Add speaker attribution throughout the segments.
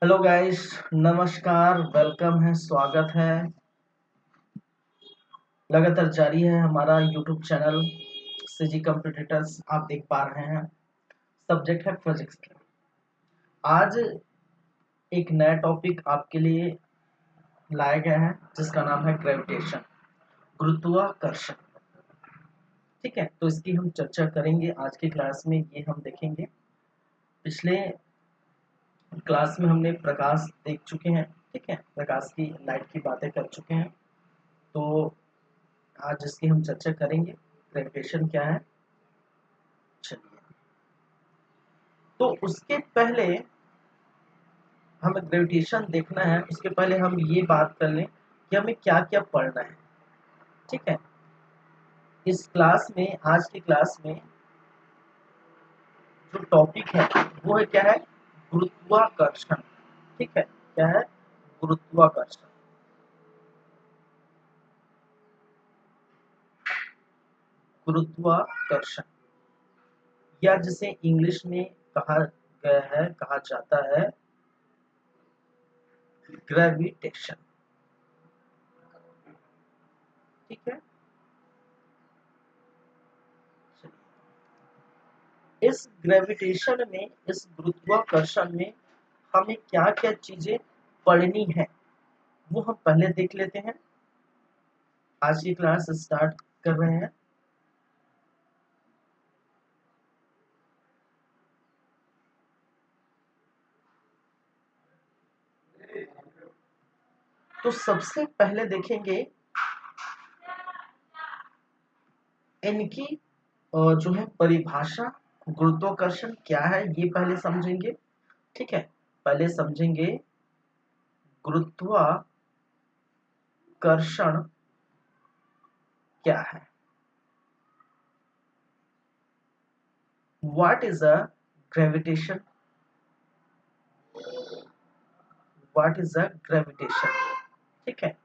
Speaker 1: Hello guys, नमस्कार, welcome है, स्वागत है। लगातार जारी है हमारा यूट्यूब चैनल सीजी कंप्यूटर्स। आप देख पा रहे हैं, सब्जेक्ट है फिजिक्स। आज एक नया टॉपिक आपके लिए लाया गया है जिसका नाम है ग्रेविटेशन, गुरुत्वाकर्षण। ठीक है, तो इसकी हम चर्चा करेंगे आज की क्लास में। ये हम देखेंगे, पिछले क्लास में हमने प्रकाश देख चुके हैं। ठीक है, प्रकाश की लाइट की बातें कर चुके हैं। तो आज इसकी हम चर्चा करेंगे, ग्रेविटेशन क्या है। चलिए, तो उसके पहले हमें ग्रेविटेशन देखना है, उसके पहले हम ये बात कर लें कि हमें क्या क्या पढ़ना है। ठीक है, इस क्लास में, आज की क्लास में जो टॉपिक है वो है, क्या है? गुरुत्वाकर्षण। ठीक है, क्या है? गुरुत्वाकर्षण। गुरुत्वाकर्षण, या जिसे इंग्लिश में कहा गया है, कहा जाता है ग्रेविटेशन। ठीक है, इस ग्रेविटेशन में, इस गुरुत्वाकर्षण में हमें क्या क्या चीजें पढ़नी है वो हम पहले देख लेते हैं। आज की क्लास स्टार्ट कर रहे हैं। तो सबसे पहले देखेंगे इनकी जो है परिभाषा। गुरुत्वाकर्षण क्या है ये पहले समझेंगे। ठीक है, पहले समझेंगे गुरुत्वाकर्षण क्या है। What is a gravitation? What is a gravitation? ठीक है,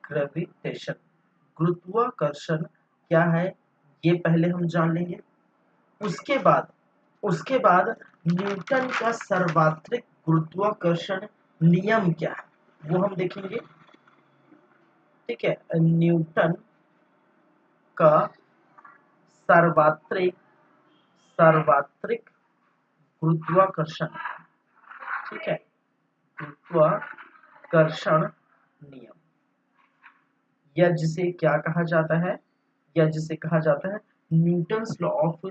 Speaker 1: ग्रेविटेशन, गुरुत्वाकर्षण क्या है ये पहले हम जान लेंगे। उसके बाद न्यूटन का सर्वात्रिक गुरुत्वाकर्षण नियम क्या है वो हम देखेंगे। ठीक है, न्यूटन का सर्वात्रिक सर्वात्रिक गुरुत्वाकर्षण। ठीक है, गुरुत्वाकर्षण नियम, या जिसे क्या कहा जाता है, या जिसे कहा जाता है Newton's law of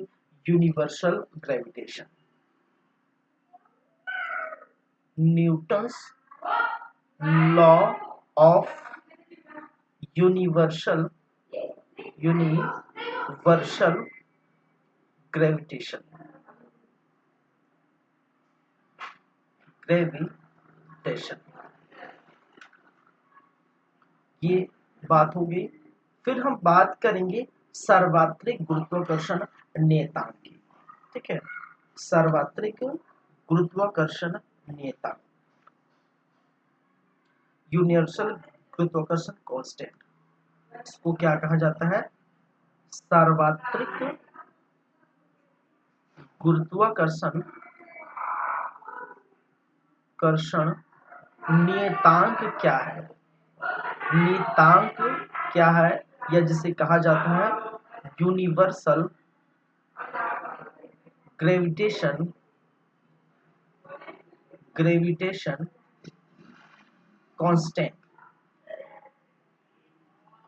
Speaker 1: universal gravitation. Newton's law of universal universal gravitation. Gravitation, ये बात हो गई। फिर हम बात करेंगे सर्वात्रिक गुरुत्वाकर्षण नियतांक की। ठीक है, सर्वात्रिक गुरुत्वाकर्षण नियतांक, यूनिवर्सल गुरुत्वाकर्षण कांस्टेंट। इसको क्या कहा जाता है? सर्वात्रिक गुरुत्वाकर्षण कर्षण नियतांक क्या है? नियतांक क्या है, या जिसे कहा जाता है यूनिवर्सल ग्रेविटेशन ग्रेविटेशन कांस्टेंट।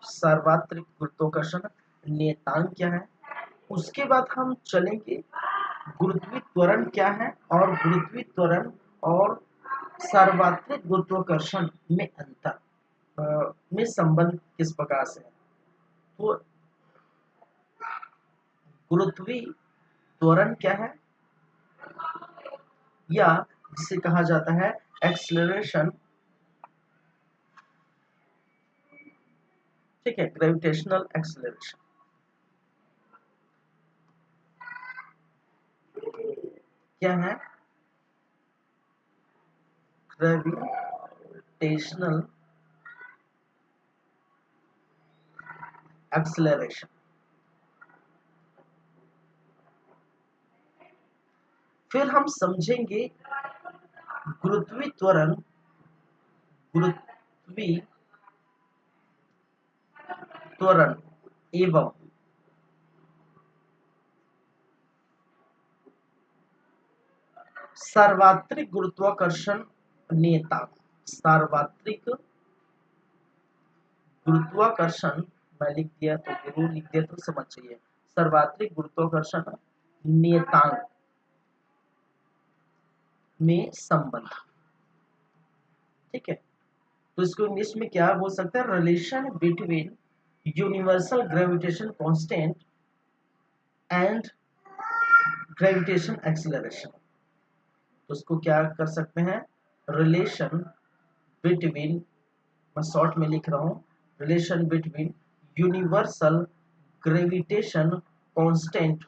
Speaker 1: सर्वात्रिक गुरुत्वाकर्षण नियतांक क्या है। उसके बाद हम चलेंगे गुरुत्वीय त्वरण क्या है, और गुरुत्वीय त्वरण और सर्वात्रिक गुरुत्वाकर्षण में अंतर, में संबंध किस प्रकार से है। तो गुरुत्वीय त्वरण क्या है, या जिसे कहा जाता है एक्सेलरेशन। ठीक है, ग्रेविटेशनल एक्सेलरेशन क्या है? Gravitational acceleration. फिर हम समझेंगे गुरुत्वीय त्वरण गुरुत्वीय त्वरण एवं सार्वत्रिक गुरुत्वाकर्षण नियतांक। सार्वत्रिक गुरुत्वाकर्षण मैं लिख दिया तो गुरु लिख दिया तो समझ चाहिए। सार्वत्रिक गुरुत्वाकर्षण नियतांक में संबंध। ठीक है, तो इसको इंग्लिश में क्या बोल सकते हैं? Relation between universal gravitation constant and gravitation acceleration. तो उसको क्या कर सकते हैं? रिलेशन बिटवीन, मैं शॉर्ट में लिख रहा हूं, relation between universal gravitation constant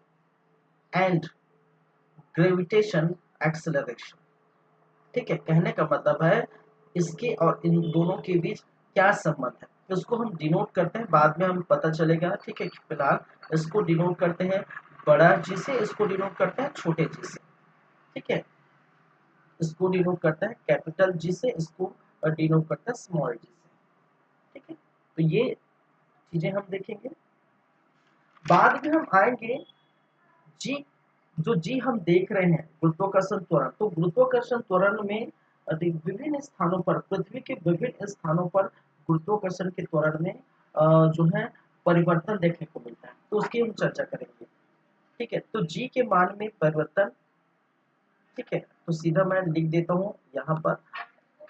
Speaker 1: and gravitation acceleration. ठीक है, कहने का मतलब है इसके और इन दोनों के बीच क्या संबंध है, इसको हम डिनोट करते हैं, बाद में हम पता चलेगा। ठीक है, फिलहाल इसको डिनोट करते हैं बड़ा जी से, इसको डिनोट करते हैं छोटे जी से। ठीक है, इसको डिनोट करते हैं कैपिटल जी से, इसको डिनोट करते हैं स्मॉल जी से। ठीक है, तो ये चीजें हम देखेंगे। बाद में हम आएंगे जी, जो जी हम देख रहे हैं गुरुत्वाकर्षण त्वरण। तो गुरुत्वाकर्षण त्वरण में विभिन्न स्थानों पर, पृथ्वी के विभिन्न स्थानों पर गुरुत्वाकर्षण के त्वरण में जो है परिवर्तन देखने को मिलता है, तो उसकी हम चर्चा करेंगे। ठीक है, तो जी के मान में परिवर्तन। ठीक है, तो सीधा मैं लिख देता हूँ यहाँ पर,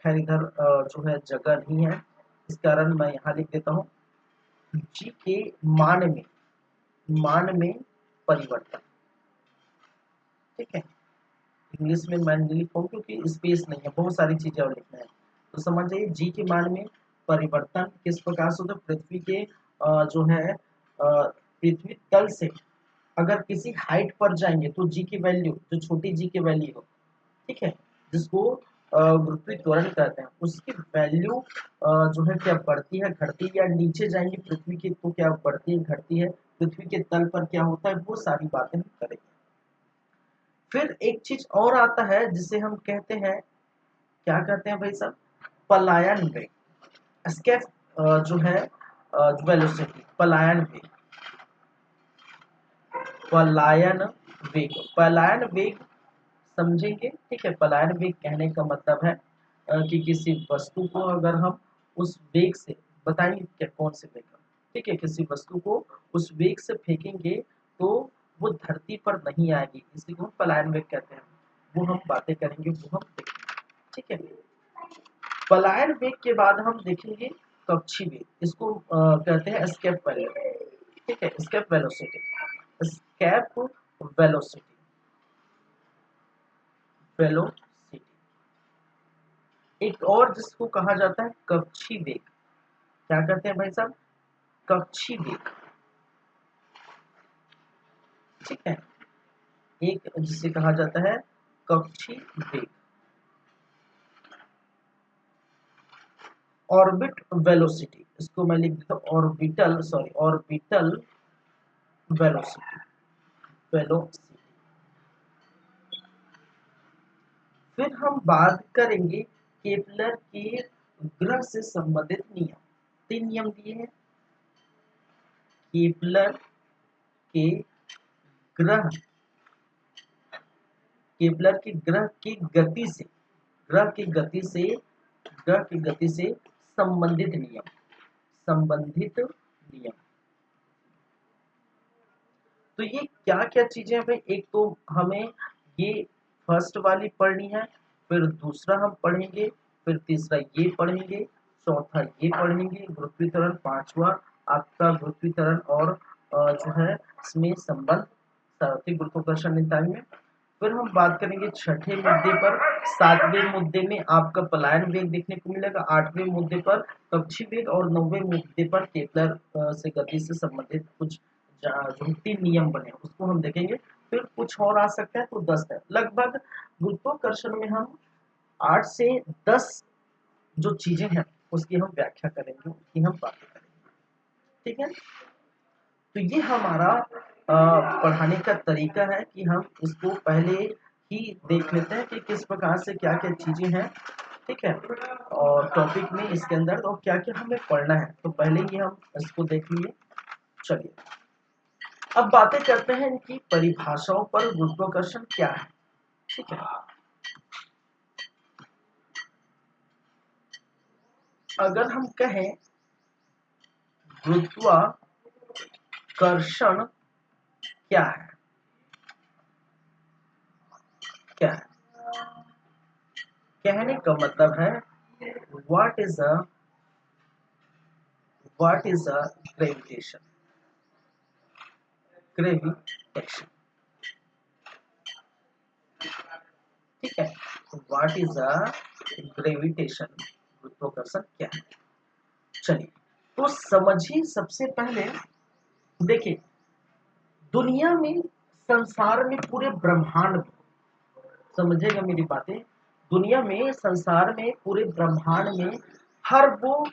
Speaker 1: खैर इधर जो है जगह नहीं है, इस कारण मैं यहाँ लिख देता हूँ जी के मान में परिवर्तन। ठीक है, इंग्लिश में मैं नहीं लिखूँ क्योंकि स्पेस नहीं है, बहुत सारी चीजें और लिखना है। तो समझ जाइए जी के मान में परिवर्तन किस प्रकार से होता है? पृथ्वी के जो है पृथ्वी तल से अगर किसी हाइट पर जाएंगे तो जी की वैल्यू, जो छोटी जी की वैल्यू हो, ठीक है, जिसको गुरुत्वीय त्वरण कहते हैं, उसकी वैल्यू जो है क्या बढ़ती है घटती है, या नीचे जाएंगे पृथ्वी के तो क्या बढ़ती है घटती है, पृथ्वी के तल पर क्या होता है, वो सारी बातें हम करेंगे। फिर एक चीज और आता है जिसे हम कहते हैं, क्या कहते हैं भाई साहब? पलायन वेग, एस्केप जो है वेलोसिटी, पलायन वेग। पलायन पलायन वेग समझेंगे। ठीक है, पलायन वेग कहने का मतलब है कि किसी वस्तु को अगर हम उस वेग से, बताएंगे क्या कौन से वेग का, ठीक है, किसी वस्तु को उस वेग से फेंकेंगे तो वो धरती पर नहीं आएगी, इसी को हम पलायन वेग कहते हैं। वो हम बातें करेंगे, वो हम देखेंगे। ठीक है, पलायन वेग के बाद हम देखेंगे कक्षी वेग, इसको कहते हैं एस्केप वेलोसिटी। ठीक है, escape velocity, escape velocity, velocity. एक और जिसको कहा जाता है कक्षी वेग, क्या कहते हैं भाई साहब? कक्षी वेग। ठीक है, एक जिसे कहा जाता है कक्षी वेग। ऑर्बिट वेलोसिटी, इसको मैं लिख देता हूँ orbital, sorry orbital velocity, velocity. फिर हम बात करेंगे केपलर के ग्रह से संबंधित नियम। 3 नियम दिए हैं केपलर के ग्रह, केपलर की ग्रह की गति से, ग्रह की गति से, ग्रह की गति से संबंधित नियम, संबंधित नियम। तो ये क्या क्या चीजें हैं भाई? एक तो हमें ये फर्स्ट वाली पढ़नी है, फिर दूसरा हम पढ़ेंगे, फिर तीसरा ये पढ़ेंगे, चौथा ये पढ़ेंगे गुरुत्वीय त्वरण, पांचवा आपका गुरुत्वीय त्वरण और जो है इसमें संबंध सार्वत्रिक गुरुत्वाकर्षण नियतांक में। फिर हम बात करेंगे छठे मुद्दे पर, सातवें मुद्दे में आपका पलायन वेग देखने को मिलेगा, आठवें मुद्दे पर कक्षी वेग और नौवें मुद्दे पर केपलर से गति से संबंधित कुछ जो 3 नियम बने उसको हम देखेंगे। फिर कुछ और आ सकता है तो 10 है लगभग। गुरुत्वाकर्षण में हम 8 से 10 जो चीजें हैं उसकी हम व्याख्या करेंगे, उसकी हम बातें करेंगे। ठीक है, तो ये हमारा पढ़ाने का तरीका है कि हम इसको पहले ही देख लेते हैं कि किस प्रकार से क्या क्या चीजें हैं, ठीक है, और टॉपिक में इसके अंदर तो क्या क्या हमें पढ़ना है। तो पहले ही हम इसको देख लिए। चलिए अब बातें करते हैं इनकी परिभाषाओं पर। गुरुत्वाकर्षण क्या है, ठीक है। अगर हम कहें गुरुत्वाकर्षण क्या है, क्या है, कहने का मतलब है what is a gravitation, gravitation, ठीक है। व्हाट इज अ ग्रेविटेशन, गुरुत्वाकर्षण क्या है। चलिए तो समझिए सबसे पहले, देखिए दुनिया में, संसार में, पूरे ब्रह्मांड में, समझिएगा मेरी बातें, दुनिया में, संसार में, पूरे ब्रह्मांड में हर वो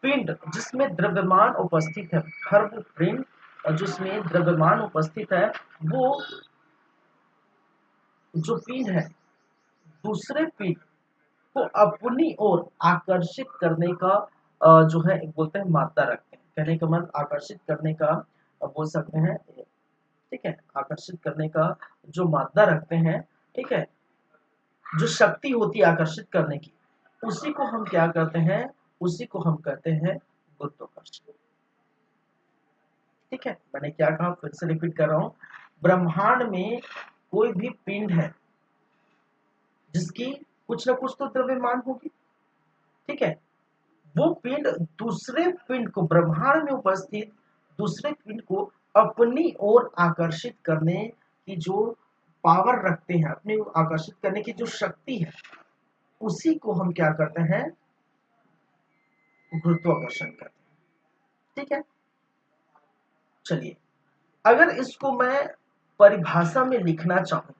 Speaker 1: पिंड जिसमें द्रव्यमान उपस्थित है, हर वो पिंड जिसमें द्रव्यमान उपस्थित है, वो जो पिंड है दूसरे पिंड को अपनी ओर आकर्षित करने का जो है बोलते हैं मात्रा रखते हैं। कहने का मतलब आकर्षित करने का बोल सकते हैं, ठीक है, आकर्षित करने का जो मात्रा रखते हैं, ठीक है, जो शक्ति होती है आकर्षित करने की, उसी को हम क्या करते हैं, उसी को हम कहते हैं गुरुत्वाकर्षण, ठीक है। मैंने क्या कहा, फिर से रिपीट कर रहा हूं, ब्रह्मांड में कोई भी पिंड है जिसकी कुछ ना कुछ तो द्रव्यमान होगी, ठीक है, वो पिंड दूसरे पिंड को, ब्रह्मांड में उपस्थित दूसरे पिंड को अपनी ओर आकर्षित करने की जो पावर रखते हैं, अपनी ओर आकर्षित करने की जो शक्ति है, उसी को हम क्या करते हैं, गुरुत्वाकर्षण करते हैं, ठीक है। चलिए अगर इसको मैं परिभाषा में लिखना चाहूं,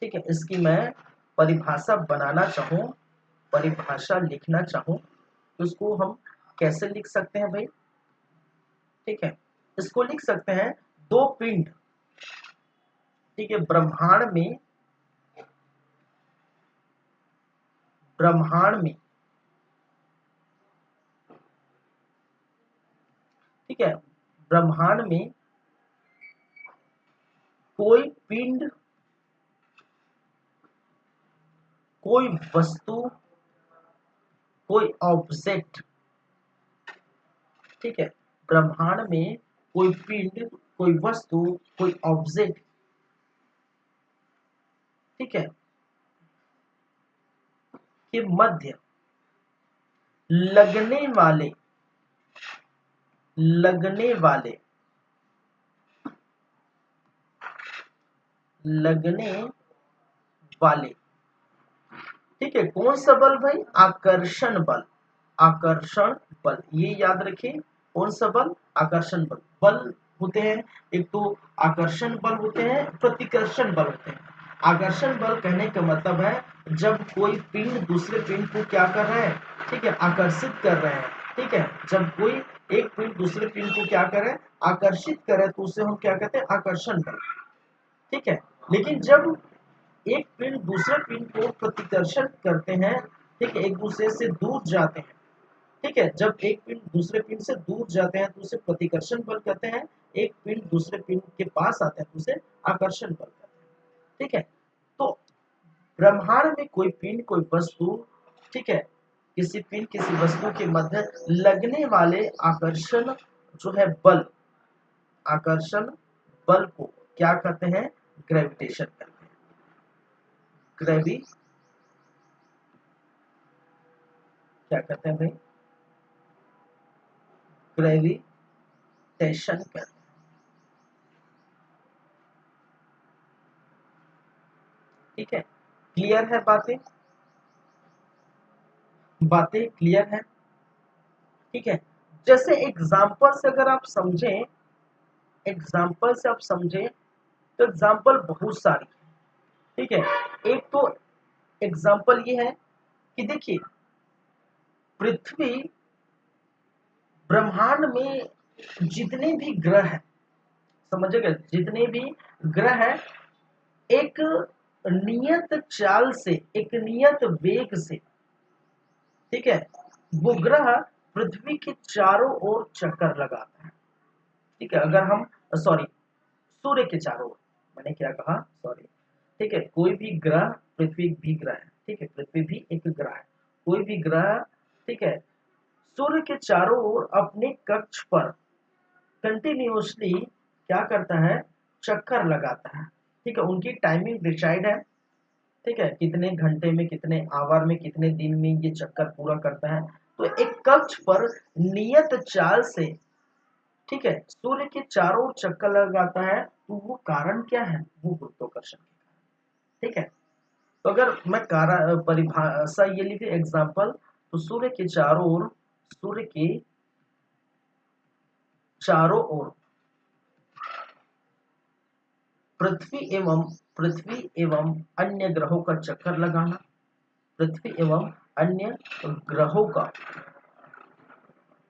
Speaker 1: ठीक है, इसकी मैं परिभाषा बनाना चाहूं, परिभाषा लिखना चाहूं, तो इसको हम कैसे लिख सकते हैं भाई, ठीक है। इसको लिख सकते हैं दो पिंड, ठीक है, ब्रह्मांड में, ब्रह्मांड में, ठीक है, ब्रह्मांड में कोई पिंड, कोई वस्तु, कोई ऑब्जेक्ट, ठीक है, ब्रह्मांड में कोई पिंड, कोई वस्तु, कोई ऑब्जेक्ट, ठीक है, के मध्य लगने वाले, लगने वाले, लगने वाले, ठीक है, कौन सा बल भाई, आकर्षण बल, आकर्षण बल, ये याद रखिए, कौन सा बल, आकर्षण बल। बल होते हैं एक तो आकर्षण बल होते हैं, प्रतिकर्षण बल होते हैं। आकर्षण बल कहने का मतलब है जब कोई पिंड दूसरे पिंड को क्या कर रहा है, ठीक है, आकर्षित कर रहे हैं, ठीक है, जब कोई एक पिंड दूसरे पिंड को क्या करे, आकर्षित करे, तो उसे हम क्या कहते हैं, आकर्षण बल, ठीक है। लेकिन जब एक पिंड दूसरे पिंड को प्रतिकर्षण करते हैं, ठीक है, एक दूसरे से दूर जाते हैं, ठीक है, जब एक पिंड दूसरे पिंड से दूर जाते हैं तो उसे प्रतिकर्षण बल कहते हैं, एक पिंड दूसरे पिंड के पास आते हैं तो उसे आकर्षण बल कहते हैं, ठीक है। तो ब्रह्मांड में कोई पिंड, कोई वस्तु, ठीक है, किसी पिंड किसी वस्तु के मध्य लगने वाले आकर्षण जो है बल, आकर्षण बल को क्या कहते हैं, ग्रेविटेशन कहते हैं, ग्रेवी, क्या कहते हैं भाई, ग्रेविटेशन कहते हैं, ठीक है। क्लियर है बातें, बातें क्लियर है, ठीक है। जैसे एग्जाम्पल से अगर आप समझें, एग्जाम्पल से आप समझें, तो एग्जाम्पल बहुत सारी है, ठीक है। एक तो एग्जाम्पल ये है कि देखिए पृथ्वी, ब्रह्मांड में जितने भी ग्रह हैं, समझिएगा, जितने भी ग्रह हैं, एक नियत चाल से, एक नियत वेग से, ठीक है, वो ग्रह पृथ्वी के चारों ओर चक्कर लगाता है। ठीक है, अगर हम सॉरी सूर्य के चारों ओर, मैंने क्या कहा, सॉरी, ठीक है, कोई भी ग्रह, पृथ्वी भी ग्रह है, ठीक है, पृथ्वी भी एक ग्रह है, कोई भी ग्रह, ठीक है, सूर्य के चारों ओर अपने कक्ष पर कंटिन्यूअसली क्या करता है, चक्कर लगाता है। ठीक है, उनकी टाइमिंग डिसाइड है, ठीक है, कितने घंटे में, कितने आवर में, कितने दिन में ये चक्कर पूरा करता है। तो एक कक्ष पर नियत चाल से, ठीक है, सूर्य के चारों ओर चक्कर लगाता है, तो वो कारण क्या है, वो गुरुत्वाकर्षण के कारण। ठीक है, तो अगर मैं कारण परिभाषा ये लिखे एग्जाम्पल, तो सूर्य के चारों ओर, सूर्य के चारों ओर पृथ्वी एवं अन्य ग्रहों का चक्कर लगाना, पृथ्वी एवं अन्य ग्रहों का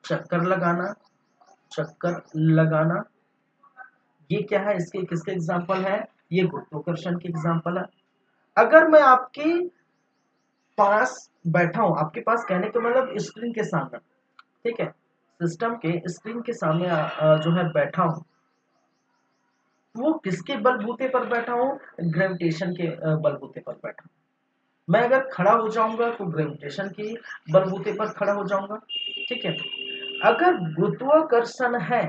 Speaker 1: चक्कर लगाना, चक्कर लगाना, ये क्या है, इसके किसके एग्जाम्पल है, ये गुरुत्वाकर्षण के एग्जाम्पल है। अगर मैं आपके पास बैठा हूं, आपके पास कहने का मतलब स्क्रीन के सामने, ठीक है, सिस्टम के स्क्रीन के सामने जो है बैठा हूं, वो किसके बलबूते पर बैठा हूं, ग्रेविटेशन के बलबूते पर बैठा हूं। मैं अगर खड़ा हो जाऊंगा तो ग्रेविटेशन के बलबूते पर खड़ा हो जाऊंगा। ठीक है, अगर गुरुत्वाकर्षण है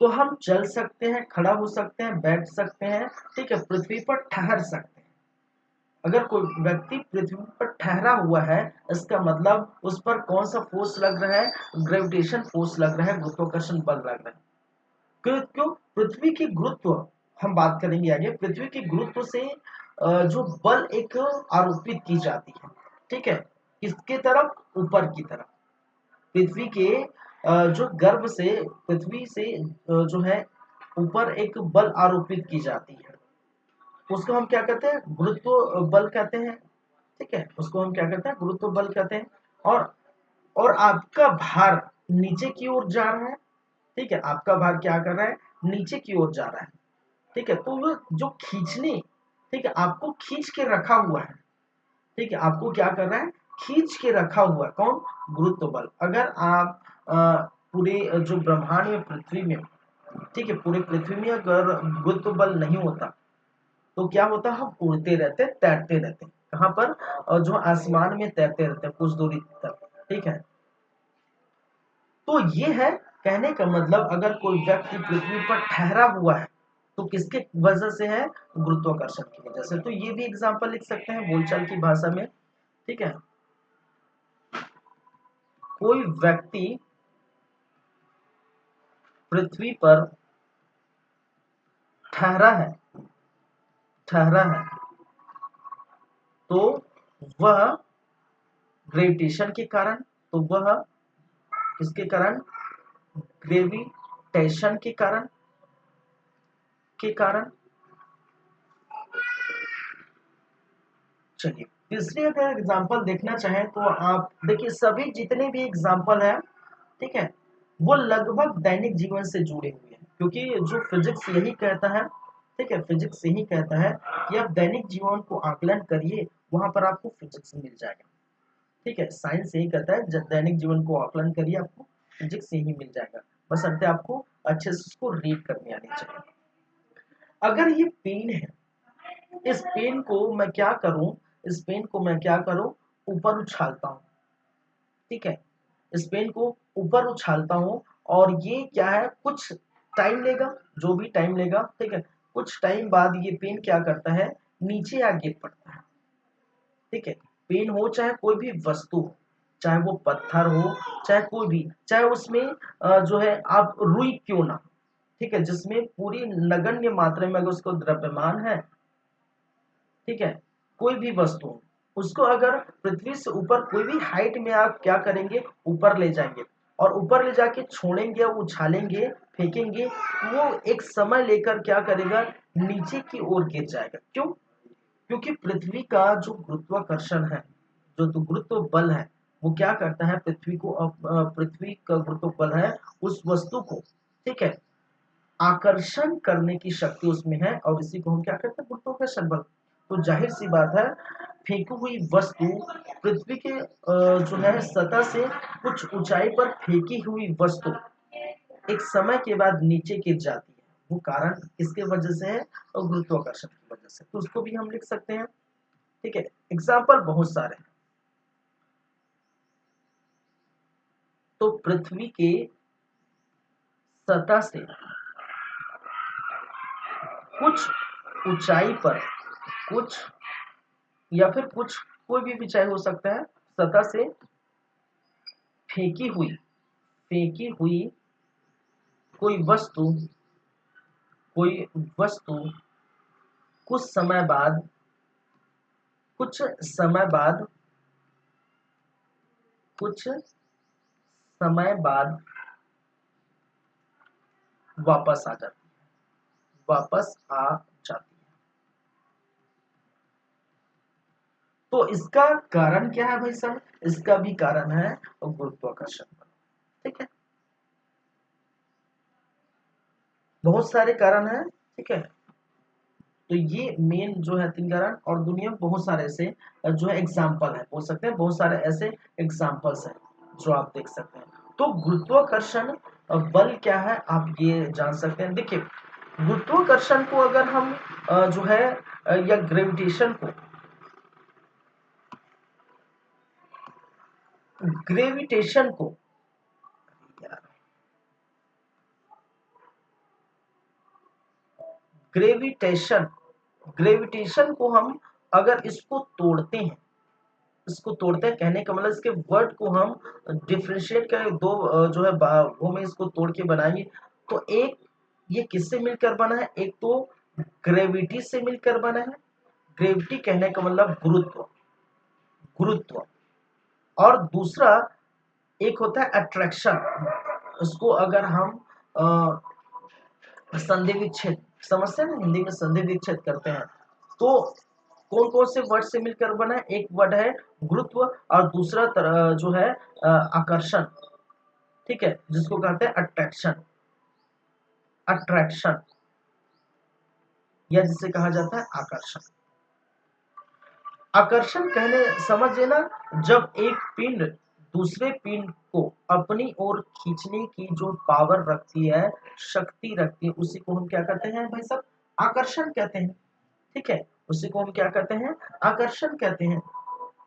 Speaker 1: तो हम चल सकते हैं, खड़ा हो सकते हैं, बैठ सकते हैं, ठीक है, पृथ्वी पर ठहर सकते हैं। अगर कोई व्यक्ति पृथ्वी पर ठहरा हुआ है, इसका मतलब उस पर कौन सा फोर्स लग रहा है, ग्रेविटेशन फोर्स लग रहा है, गुरुत्वाकर्षण बल लग रहा है। क्यों क्यों पृथ्वी की गुरुत्व, हम बात करेंगे आगे, पृथ्वी की गुरुत्व से जो बल एक आरोपित की जाती है, ठीक है, किसके तरफ, ऊपर की तरफ, पृथ्वी के जो गर्भ से, पृथ्वी से जो है ऊपर एक बल आरोपित की जाती है, उसको हम क्या कहते हैं, गुरुत्व बल कहते हैं। ठीक है, उसको हम क्या कहते हैं, गुरुत्व बल कहते हैं। और और आपका भार नीचे की ओर जा रहा है, ठीक है, आपका भार क्या कर रहा है, नीचे की ओर जा रहा है। ठीक है, तो वो जो खींचने, ठीक है, आपको खींच के रखा हुआ है, ठीक है, आपको क्या कर रहा है, खींच के रखा हुआ है, कौन, गुरुत्व बल। अगर आप पूरे जो ब्रह्मांड में, पृथ्वी में, ठीक है, पूरे पृथ्वी में अगर गुरुत्व बल नहीं होता तो क्या होता, हम उड़ते रहते, तैरते रहते, कहाँ पर, और जो आसमान में तैरते रहते कुछ दूरी तक। ठीक है, तो ये है कहने का मतलब, अगर कोई व्यक्ति पृथ्वी पर ठहरा हुआ है तो किसके वजह से है, गुरुत्वाकर्षण की वजह से। तो ये भी एग्जांपल लिख सकते हैं बोलचाल की भाषा में। ठीक है, कोई व्यक्ति पृथ्वी पर ठहरा है, ठहरा है, तो वह ग्रेविटेशन के कारण, तो वह किसके कारण, ग्रेविटेशन के कारण, के कारण। चलिए, तीसरी अगर एग्जांपल देखना चाहें तो आप देखिए, सभी जितने भी एग्जांपल हैं, ठीक है, वो लगभग दैनिक जीवन से जुड़े हुए हैं, क्योंकि जो फिजिक्स यही कहता है, ठीक है, फिजिक्स यही कहता है कि आप दैनिक जीवन को आकलन करिए, वहां पर आपको फिजिक्स मिल जाएगा। ठीक है, साइंस यही कहता है, जब दैनिक जीवन को आकलन करिए, आपको फिजिक्स यही मिल जाएगा, बस अंत आपको अच्छे से उसको रीड करनी आनी चाहिए। अगर ये पेन है, इस पेन को मैं क्या करूं, इस पेन को मैं क्या करूं, ऊपर उछालता हूं। ठीक है, इस पेन को ऊपर उछालता हूं, और ये क्या है, कुछ टाइम लेगा, जो भी टाइम लेगा, ठीक है, कुछ टाइम बाद ये पेन क्या करता है, नीचे आ गिर पड़ता है। ठीक है, पेन हो चाहे कोई भी वस्तु हो, चाहे वो पत्थर हो, चाहे कोई भी, चाहे उसमें जो है आप रुई क्यों ना, ठीक है, जिसमें पूरी नगण्य मात्रा में अगर उसको द्रव्यमान है, ठीक है, कोई भी वस्तु, उसको अगर पृथ्वी से ऊपर कोई भी हाइट में आप क्या करेंगे, ऊपर ले जाएंगे, और ऊपर ले जाके छोड़ेंगे, उछालेंगे, फेंकेंगे, वो एक समय लेकर क्या करेगा, नीचे की ओर गिर जाएगा। क्यों, क्योंकि पृथ्वी का जो गुरुत्वाकर्षण है, जो तो गुरुत्व बल है, वो क्या करता है, पृथ्वी को पृथ्वी का गुरुत्व बल है, उस वस्तु को, ठीक है, आकर्षण करने की शक्ति उसमें है, और इसी को हम क्या कहते हैं, गुरुत्वाकर्षण बल। तो जाहिर सी बात है फेंकी हुई वस्तु पृथ्वी के जो है सतह से कुछ ऊंचाई पर फेंकी हुई वस्तु एक समय के बाद नीचे गिर जाती है। वो कारण किसके वजह से है? और गुरुत्वाकर्षण की वजह से। तो उसको भी हम लिख सकते हैं। ठीक है, एग्जाम्पल बहुत सारे हैं। तो पृथ्वी के सतह से कुछ ऊंचाई पर कुछ या फिर कुछ कोई भी ऊंचाई हो सकता है, सतह से फेंकी हुई कोई वस्तु कोई वस्तु कुछ समय बाद कुछ समय बाद कुछ समय बाद वापस आ जाती वापस आ जाती है। तो इसका कारण क्या है भाई साहब? इसका भी कारण है गुरुत्वाकर्षण बल। ठीक है, बहुत सारे कारण हैं। ठीक है, तो ये मेन जो है 3 कारण, और दुनिया में बहुत सारे ऐसे जो है एग्जाम्पल है, बोल सकते हैं बहुत सारे ऐसे एग्जाम्पल्स हैं जो आप देख सकते हैं। तो गुरुत्वाकर्षण बल क्या है आप ये जान सकते हैं। देखिए, गुरुत्वाकर्षण को अगर हम जो है या ग्रेविटेशन को ग्रेविटेशन ग्रेविटेशन को हम अगर इसको तोड़ते हैं, कहने का मतलब इसके वर्ड को हम डिफ्रेंशिएट करें, दो जो है भागों में इसको तोड़ के बनाएंगे, तो एक ये किससे मिलकर बना है? एक तो ग्रेविटी से मिलकर बना है। ग्रेविटी कहने का मतलब गुरुत्व। और दूसरा एक होता है अट्रैक्शन। उसको अगर हम संधि विच्छेद समझते हैं ना, हिंदी में संधि विच्छेद करते हैं, तो कौन कौन से वर्ड से मिलकर बना है? एक वर्ड है गुरुत्व और दूसरा जो है आकर्षण। ठीक है, जिसको कहते हैं अट्रैक्शन। अट्रैक्शन या जिसे कहा जाता है आकर्षण। आकर्षण कहने समझिए ना, जब एक पिंड दूसरे पिंड को अपनी ओर खींचने की जो पावर रखती है, शक्ति रखती है, उसी को हम क्या कहते हैं भाई साहब? आकर्षण कहते हैं। ठीक है, उसी को हम क्या कहते हैं? आकर्षण कहते हैं।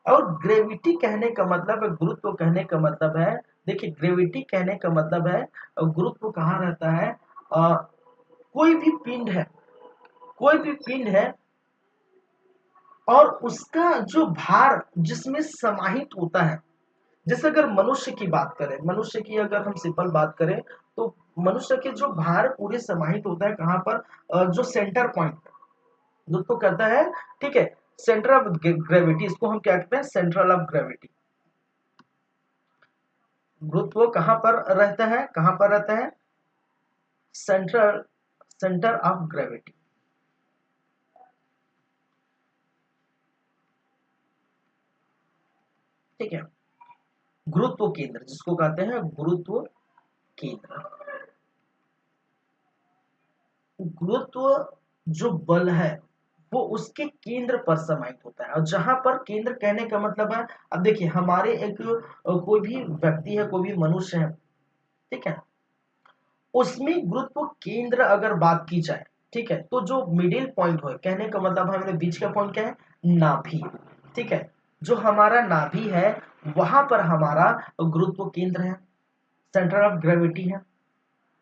Speaker 1: और ग्रेविटी कहने का मतलब है, गुरुत्व कहने का मतलब है, देखिए ग्रेविटी कहने का मतलब है गुरुत्व कहाँ रहता है? कोई भी पिंड है, कोई भी पिंड है और उसका जो भार जिसमें समाहित होता है, जैसे अगर मनुष्य की बात करें, मनुष्य की अगर हम सिंपल बात करें, तो मनुष्य के जो भार पूरे समाहित होता है कहाँ पर? जो सेंटर पॉइंट गुरुत्व करता है। ठीक है, सेंटर ऑफ ग्रेविटी, इसको हम क्या कहते हैं? Central of gravity. गुरुत्व कहां पर रहता है? कहां पर रहता है? Centre of gravity. ठीक है, गुरुत्व केंद्र जिसको कहते हैं गुरुत्व केंद्र। गुरुत्व जो बल है वो उसके केंद्र पर समाहित होता है, और जहां पर केंद्र कहने का मतलब है, अब देखिए हमारे एक कोई भी व्यक्ति है, कोई भी मनुष्य है, ठीक है, उसमें गुरुत्व केंद्र अगर बात की जाए, ठीक है, तो जो मिडिल पॉइंट हो, कहने का मतलब है हमारे बीच का पॉइंट क्या है? नाभि। ठीक है, जो हमारा नाभि है वहां पर हमारा गुरुत्व केंद्र है, सेंटर ऑफ ग्रेविटी है।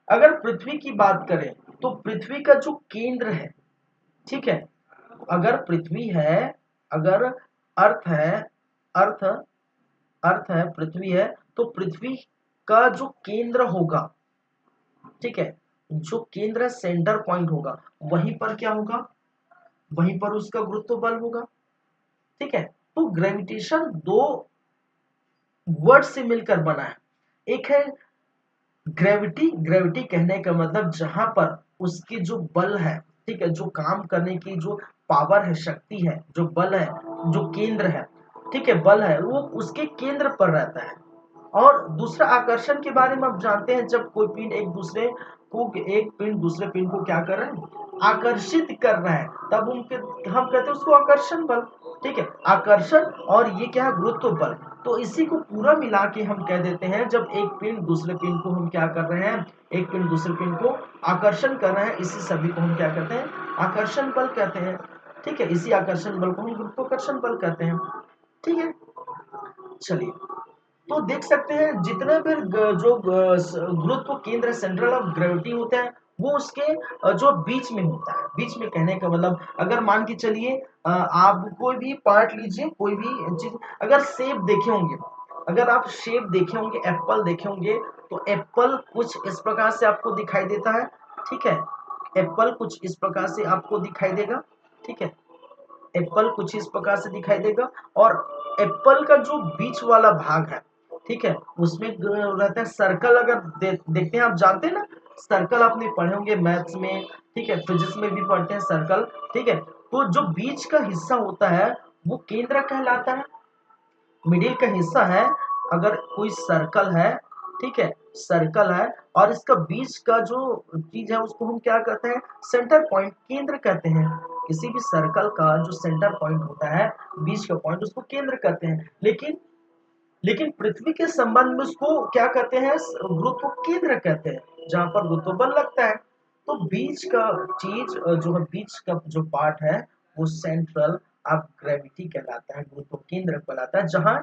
Speaker 1: अगर पृथ्वी की बात करें तो पृथ्वी का जो केंद्र है, ठीक है, अगर पृथ्वी है, अगर अर्थ है, अर्थ अर्थ है, पृथ्वी है, तो पृथ्वी का जो केंद्र होगा, ठीक है, जो केंद्र सेंटर पॉइंट होगा, वहीं पर क्या होगा? वहीं पर उसका गुरुत्व बल होगा। ठीक है, तो ग्रेविटेशन दो वर्ड से मिलकर बना है। एक है ग्रेविटी, ग्रेविटी कहने का मतलब जहां पर उसकी जो बल है, ठीक है, जो काम करने की जो पावर है, शक्ति है, जो बल है, जो केंद्र है, ठीक है, बल है, वो उसके केंद्र पर रहता है। और दूसरा आकर्षण के बारे में आप जानते हैं, जब कोई पिंड एक दूसरे एक पिंड दूसरे पिंड को क्या कर रहा है, आकर्षित कर रहा है, तब हम कहते हैं उसको आकर्षण बल। ठीक है, आकर्षण और ये क्या है, गुरुत्व बल। तो इसी को पूरा मिला के हम कह देते हैं, जब एक पिंड दूसरे पिंड को हम क्या कर रहे हैं, एक पिंड दूसरे पिंड को आकर्षण कर रहे हैं, इसी सभी को हम क्या कहते हैं, आकर्षण बल कहते हैं। ठीक है, इसी आकर्षण बल को हम गुरुत्वाकर्षण बल कहते हैं। ठीक है, चलिए, तो देख सकते हैं जितने भी जो गुरुत्व केंद्र सेंट्रल ऑफ ग्रेविटी होता है, वो उसके जो बीच में होता है। बीच में कहने का मतलब, अगर मान के चलिए आप कोई भी पार्ट लीजिए, कोई भी चीज, अगर शेप देखे होंगे, अगर आप शेप देखे होंगे, एप्पल देखे होंगे, तो एप्पल कुछ इस प्रकार से आपको दिखाई देता है। ठीक है, एप्पल कुछ इस प्रकार से आपको दिखाई देगा। ठीक है, एप्पल कुछ इस प्रकार से दिखाई देगा, और एप्पल का जो बीच वाला भाग है, ठीक है, उसमें रहता है सर्कल। अगर देखते हैं, आप जानते हैं ना, सर्कल आपने पढ़े होंगे मैथ्स में, ठीक है, फिजिक्स में भी पढ़ते हैं सर्कल। ठीक है, तो जो बीच का हिस्सा होता है वो केंद्र कहलाता है। मिडिल का हिस्सा है, अगर कोई सर्कल है, ठीक है, सर्कल है, और इसका बीच का जो चीज है उसको हम क्या कहते हैं, सेंटर पॉइंट, केंद्र कहते हैं। किसी भी सर्कल का जो सेंटर पॉइंट होता है, बीच का पॉइंट, उसको केंद्र कहते हैं। लेकिन लेकिन पृथ्वी के संबंध में उसको क्या कहते हैं, गुरुत्व केंद्र कहते हैं, जहां पर गुरुत्व बल लगता है। तो बीच का चीज जो है, बीच का जो पार्ट है, वो सेंट्रल ऑफ ग्रेविटी कहलाता है, गुरुत्व केंद्र कहलाता है, जहां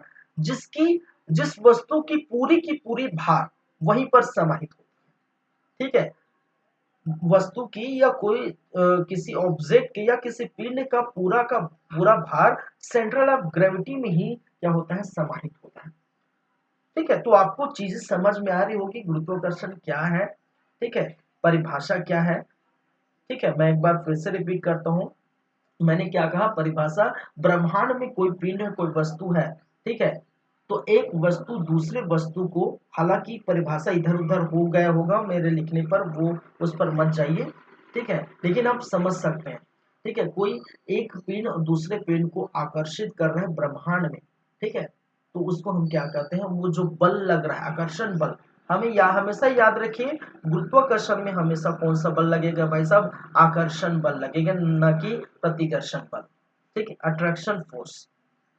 Speaker 1: जिस वस्तु की पूरी भार वहीं पर समाहित हो। ठीक है, वस्तु की या कोई किसी ऑब्जेक्ट के या किसी पिंड का पूरा भार सेंट्रल ऑफ ग्रेविटी में ही क्या होता है, समाहित होता है। ठीक है, तो आपको चीजें समझ में आ रही होगी, गुरुत्वाकर्षण क्या है, ठीक है, परिभाषा क्या है। ठीक है, मैं एक बार फिर से रिपीट करता हूँ। मैंने क्या कहा, परिभाषा, ब्रह्मांड में कोई पिंड है, कोई वस्तु है, ठीक है, तो एक वस्तु दूसरे वस्तु को, हालांकि परिभाषा इधर उधर हो गया होगा मेरे लिखने पर, वो उस पर मत जाइए। ठीक है, लेकिन आप समझ सकते हैं। ठीक है, कोई एक पिंड दूसरे पिंड को आकर्षित कर रहे हैं ब्रह्मांड में। ठीक है, तो उसको हम क्या कहते हैं, वो जो बल लग रहा है, आकर्षण बल। हमेशा याद रखिए, गुरुत्वाकर्षण में हमेशा कौन सा बल लगेगा भाई साहब, आकर्षण बल लगेगा, न कि प्रतिकर्षण बल। ठीक है, अट्रैक्शन फोर्स,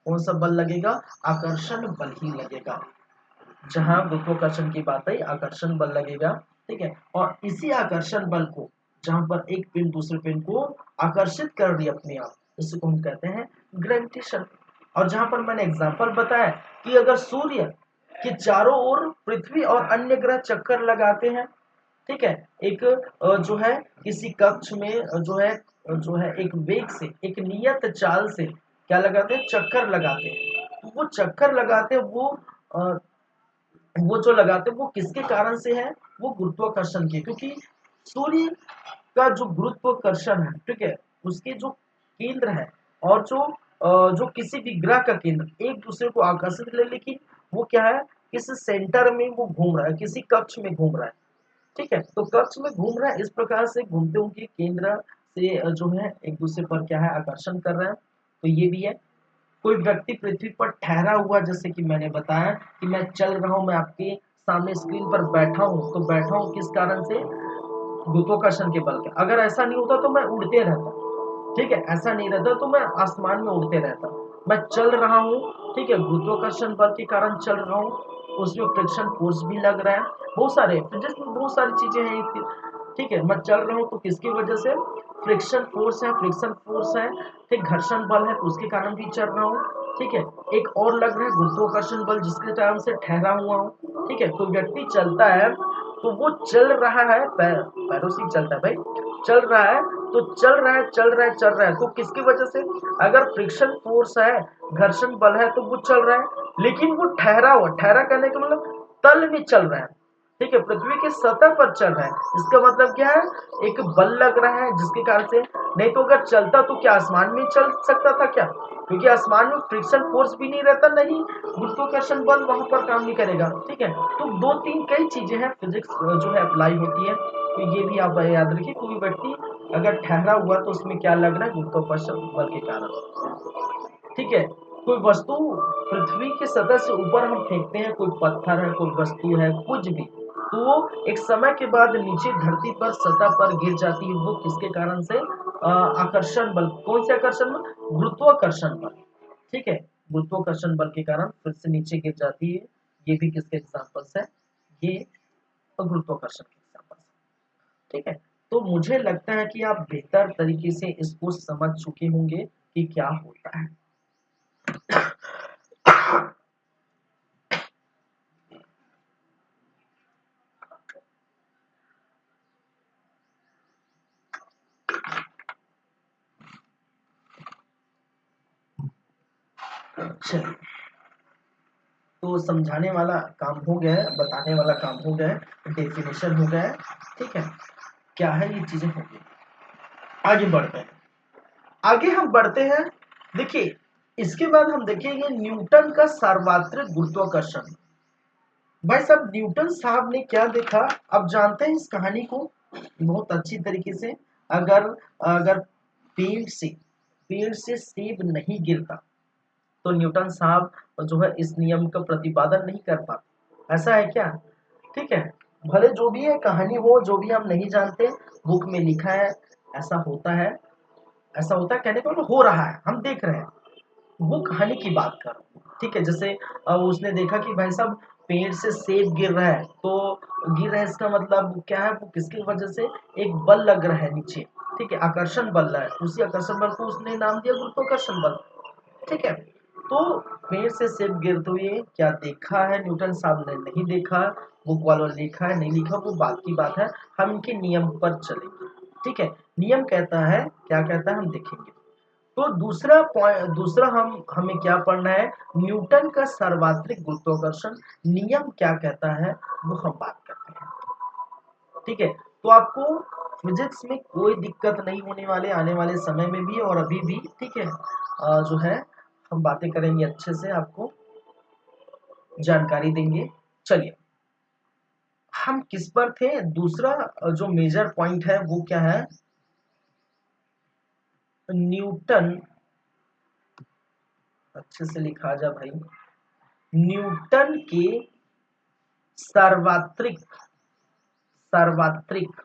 Speaker 1: कौन सा बल लगेगा, आकर्षण बल ही लगेगा। जहां गुरुत्वाकर्षण की बात आई, आकर्षण बल लगेगा। ठीक है, और इसी आकर्षण बल को, जहां पर एक पिंड दूसरे पिंड को आकर्षित कर रही है अपने आप, इसको हम कहते हैं ग्रेविटेशन। और जहां पर मैंने एग्जांपल बताया कि अगर सूर्य के चारों ओर पृथ्वी और अन्य ग्रह चक्कर लगाते हैं, ठीक है, एक जो है किसी कक्ष में जो है एक वेग से, एक नियत चाल से क्या लगाते हैं, चक्कर लगाते हैं। तो वो चक्कर लगाते हैं, अ, वो जो लगाते हैं वो किसके कारण से है, वो गुरुत्वाकर्षण के, क्योंकि सूर्य का जो गुरुत्वाकर्षण है, ठीक है, उसके जो केंद्र है, और जो किसी भी ग्रह का केंद्र एक दूसरे को आकर्षित कर, लेकिन वो क्या है, किसी सेंटर में वो घूम रहा है, किसी कक्ष में घूम रहा है। ठीक है, तो कक्ष में घूम रहा है, इस प्रकार से घूमते हुए केंद्र से जो है एक दूसरे पर क्या है, आकर्षण कर रहा है। तो ये भी है। कोई व्यक्ति पृथ्वी पर ठहरा हुआ, जैसे कि मैंने बताया कि मैं चल रहा हूं, मैं आपके सामने स्क्रीन पर बैठा हूं, तो बैठा हूं किस कारण से, गुरुत्वाकर्षण के बल के। अगर ऐसा नहीं होता तो मैं उड़ते रहता। ठीक है, ऐसा नहीं रहता तो मैं आसमान में उड़ते रहता। मैं चल रहा हूँ, ठीक है, गुरुत्वाकर्षण बल के कारण चल रहा हूँ, उसमें फ्रिक्शन फोर्स भी लग रहा है, बहुत सारे फिजिक्स में बहुत सारी चीजें हैं। ठीक है, मैं चल रहा हूँ तो किसकी वजह से, फ्रिक्शन फोर्स है, फ्रिक्शन फोर्स है, ठीक, घर्षण बल है, तो उसके कारण भी चल रहा हूँ। ठीक है, एक और लग रहा है गुरुत्वाकर्षण बल, जिसके कारण से ठहरा हुआ हूँ। ठीक है, तो व्यक्ति चलता है, तो वो चल रहा है, पैरों से ही चलता है भाई, चल रहा है, तो चल रहा है, तो किसकी वजह से, अगर फ्रिक्शन फोर्स है, घर्षण बल है, तो वो चल रहा है। लेकिन वो ठहरा हुआ, ठहरा करने का मतलब तल में चल रहा है। ठीक है, पृथ्वी के सतह पर चल रहा है, इसका मतलब क्या है, एक बल लग रहा है जिसके कारण से। नहीं तो अगर चलता तो क्या आसमान में चल सकता था क्या, क्योंकि आसमान में फ्रिक्शन फोर्स भी नहीं रहता, नहीं गुरुत्वाकर्षण बल वहां पर काम नहीं करेगा। ठीक है, तो दो तीन कई चीजें हैं, फिजिक्स जो है अप्लाई होती है, तो ये भी आप याद रखिए। कोई व्यक्ति अगर ठहरा हुआ तो उसमें क्या लग रहा है, गुरुत्वाकर्षण बल के कारण। ठीक है, कोई वस्तु पृथ्वी की सतह से ऊपर हम फेंकते हैं, कोई पत्थर है, कोई वस्तु है, कुछ भी, तो वो एक समय के बाद नीचे धरती पर सतह पर गिर जाती है। वो किसके कारण से? आकर्षण बल। कौन से आकर्षण बल? गुरुत्वाकर्षण बल। ठीक है, गुरुत्वाकर्षण बल के कारण फिर से नीचे गिर जाती है। ये भी किसके एग्जाम्पल्स है? ये गुरुत्वाकर्षण के एग्जाम्पल्स। ठीक है, तो मुझे लगता है कि आप बेहतर तरीके से इसको समझ चुके होंगे कि क्या होता है। चलिए, तो समझाने वाला काम हो गया है, बताने वाला काम हो गया है, डेफिनेशन हो गया है। ठीक है, क्या है ये चीजें हो गई। आगे बढ़ते हैं, आगे हम बढ़ते हैं। देखिए, इसके बाद हम देखेंगे न्यूटन का सार्वत्रिक गुरुत्वाकर्षण। भाई साहब, न्यूटन साहब ने क्या देखा? अब जानते हैं इस कहानी को बहुत अच्छी तरीके से। अगर अगर पेड़ से सेब नहीं गिरता तो न्यूटन साहब जो है इस नियम का प्रतिपादन नहीं कर पाते। ऐसा है क्या? ठीक है, भले जो भी है कहानी हो, जो भी हम नहीं जानते, बुक में लिखा है, ऐसा होता है। ऐसा होता है कहने का मतलब हो रहा है, हम देख रहे हैं। वो कहानी की बात कर रहा हूँ। ठीक है, जैसे उसने देखा कि भाई साहब पेड़ से सेब गिर रहा है, तो गिर रहा है इसका मतलब क्या है? वो किसकी वजह से? एक बल लग रहा है नीचे। ठीक है, आकर्षण बल है, उसी आकर्षण बल को उसने नाम दिया गुरुत्वाकर्षण बल। ठीक है, तो पेड़ से सेब गिरते हुए क्या देखा है न्यूटन साहब ने? नहीं देखा। बुक वालों ने लिखा है, नहीं लिखा, वो बात की बात है। हम इनके नियम पर चलेंगे। ठीक है, नियम कहता है, क्या कहता है हम देखेंगे। तो दूसरा पॉइंट, दूसरा हमें क्या पढ़ना है? न्यूटन का सर्वात्रिक गुरुत्वाकर्षण नियम क्या कहता है, वो हम बात करते हैं। ठीक है, तो आपको फिजिक्स में कोई दिक्कत नहीं होने वाले आने वाले समय में भी और अभी भी। ठीक है, जो है हम बातें करेंगे, अच्छे से आपको जानकारी देंगे। चलिए, हम किस पर थे? दूसरा जो मेजर पॉइंट है वो क्या है? न्यूटन, अच्छे से लिखा जा भाई, न्यूटन के सर्वात्रिक सर्वात्रिक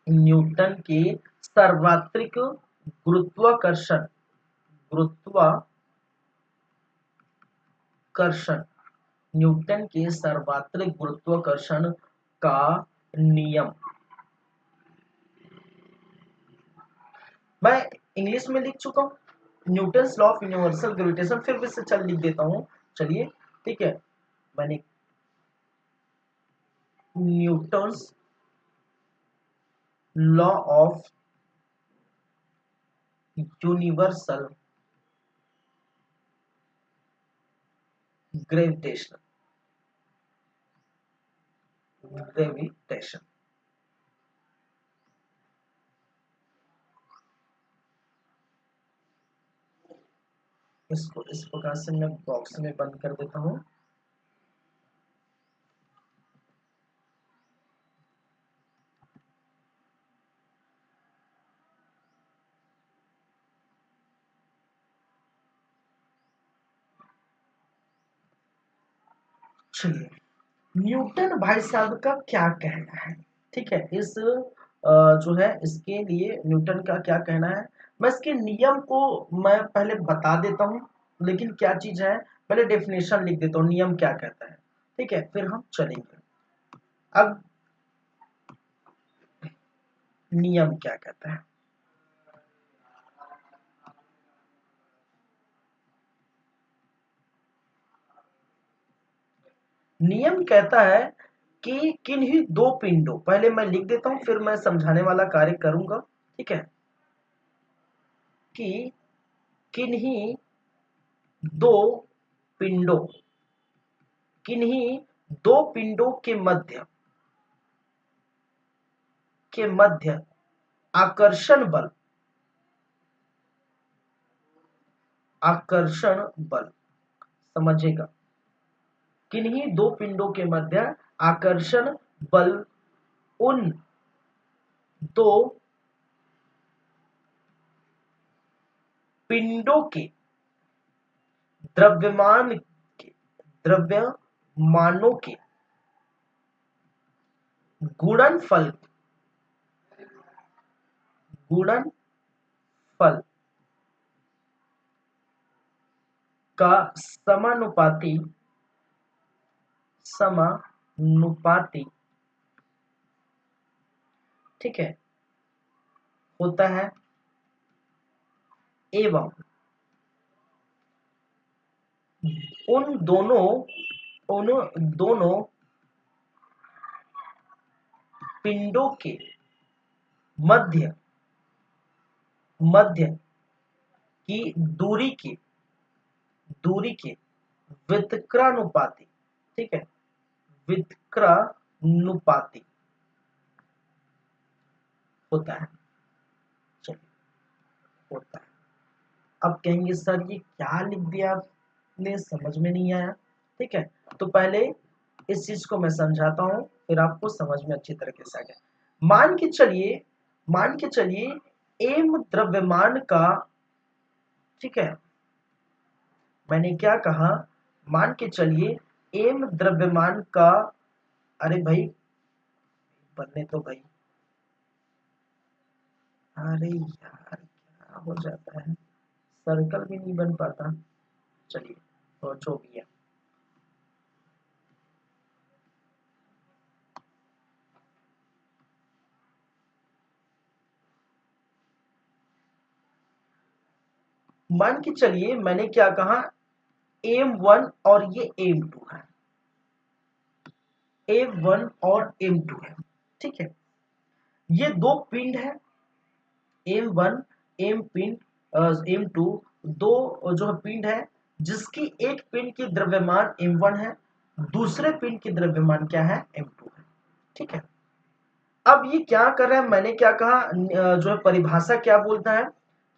Speaker 1: न्यूटन के सर्वात्रिक गुरुत्वाकर्षण गुरुत्वाकर्षण न्यूटन के सर्वात्रिक गुरुत्वाकर्षण का नियम। मैं इंग्लिश में लिख चुका हूं, Newton law of universal gravitation. फिर से चल लिख देता हूं। चलिए, ठीक है, मैंने Newton law of universal gravitation gravitation इसको इस प्रकार से मैं बॉक्स में बंद कर देता हूं। चलिए, न्यूटन भाई साहब का क्या कहना है? ठीक है, इस जो है इसके लिए न्यूटन का क्या कहना है? मैं इसके नियम को मैं पहले बता देता हूं, लेकिन क्या चीज है, पहले डेफिनेशन लिख देता हूं, नियम क्या कहता है। ठीक है, फिर हम चलेंगे। अब नियम क्या कहता है? नियम कहता है कि किन्हीं दो पिंडों, पहले मैं लिख देता हूं फिर मैं समझाने वाला कार्य करूंगा। ठीक है, कि किन्हीं दो पिंडों किन्हीं दो पिंडों के मध्य आकर्षण बल आकर्षण बल समझेगा। किन्हीं दो पिंडों के मध्य आकर्षण बल उन दो पिंडों के द्रव्यमान द्रव्यमानों के गुणनफल गुणनफल का समानुपाती ठीक है होता है एवं उन दोनों पिंडों के मध्य की दूरी के व्युत्क्रमानुपाती ठीक है व्युत्क्रमानुपाती होता है। चलिए होता है। अब कहेंगे सर ये क्या लिख दिया आपने, समझ में नहीं आया। ठीक है, तो पहले इस चीज को मैं समझाता हूं, फिर आपको समझ में अच्छी तरीके से आ गया। मान के चलिए एम द्रव्यमान का ठीक है, मैंने क्या कहा, मान के चलिए एम द्रव्यमान का, अरे भाई बनने तो भाई, अरे यार क्या हो जाता है, सर्कल भी नहीं बन पाता। चलिए तो जो भी है, मान के चलिए मैंने क्या कहा, M1 और ये M2 है, M1 और M2 है। ठीक है, ये दो पिंड है, M1 M2 दो जो है पिंड है, जिसकी एक पिंड की द्रव्यमान M1 है, दूसरे पिंड की द्रव्यमान क्या है, M2 है। ठीक है, अब ये क्या कर रहा है, मैंने क्या कहा, जो है परिभाषा क्या बोलता है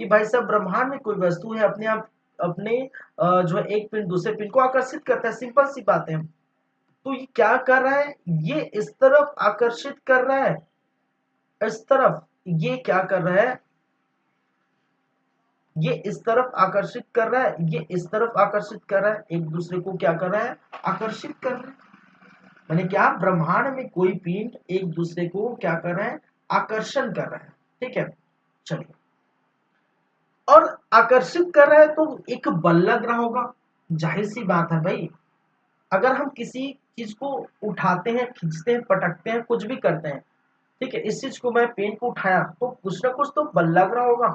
Speaker 1: कि भाई साहब ब्रह्मांड में कोई वस्तु है अपने आप अपने जो है एक पिंड दूसरे पिंड को आकर्षित करता है, सिंपल सी बात है। तो ये क्या कर रहा है, ये इस तरफ आकर्षित कर रहा है, इस तरफ ये क्या कर रहा है, ये इस तरफ आकर्षित कर रहा है, ये इस तरफ आकर्षित कर रहा है, एक दूसरे को क्या कर रहा है, आकर्षित कर रहा है। मैंने क्या, ब्रह्मांड में कोई पिंड एक दूसरे को क्या कर रहा है, आकर्षण कर रहा है। ठीक है, चलिए, और आकर्षित कर रहा है तो एक बल लग रहा होगा, जाहिर सी बात है भाई। अगर हम किसी चीज को उठाते हैं, खींचते हैं, पटकते हैं, कुछ भी करते हैं, ठीक है, इस चीज को मैं पेन को उठाया तो कुछ ना कुछ तो बल लग रहा होगा।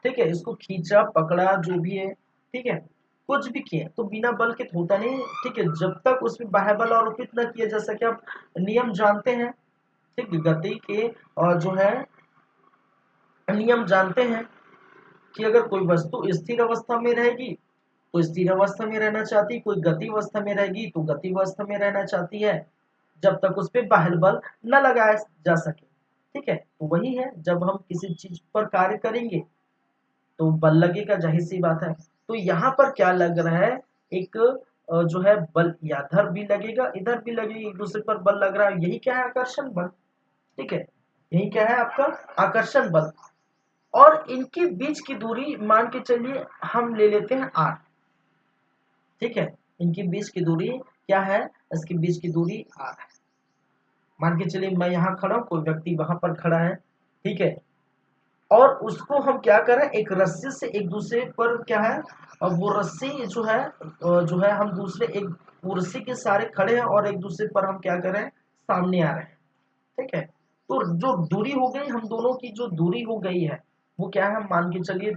Speaker 1: ठीक है, इसको खींचा पकड़ा जो भी है, ठीक है, कुछ भी किए तो बिना बल के तो होता नहीं। ठीक है, जब तक उसमें बाह्य बल आरोपित न किया जा सके, आप नियम जानते हैं, ठीक, गति के और जो है नियम जानते हैं कि अगर कोई वस्तु स्थिर अवस्था में रहेगी तो स्थिर अवस्था में रहना चाहती है, कोई गति अवस्था में रहेगी तो गति अवस्था में रहना चाहती है, जब तक उस पर बाह्य बल न लगाया जा सके। ठीक है, तो वही है, जब हम किसी चीज पर कार्य करेंगे तो बल लगेगा, जाहिर सी बात है। तो यहाँ पर क्या लग रहा है, एक जो है बल या इधर भी लगेगा इधर भी लगेगा, एक दूसरे पर बल लग रहा है, यही क्या है, आकर्षण बल। ठीक है, यही क्या है आपका, आकर्षण बल। और इनके बीच की दूरी मान के चलिए हम ले लेते हैं r। ठीक है, इनके बीच की दूरी क्या है, इसके बीच की दूरी r है। मान के चलिए मैं यहाँ खड़ा हूँ, कोई व्यक्ति वहां पर खड़ा है, ठीक है, और उसको हम क्या करें, एक रस्सी से एक दूसरे पर क्या है, अब वो रस्सी जो है हम दूसरे एक वो रस्सी के सहारे खड़े हैं और एक दूसरे पर हम क्या करें, सामने आ रहे हैं। ठीक है, तो जो दूरी हो गई, हम दोनों की जो दूरी हो गई है वो क्या है, मान के चलिए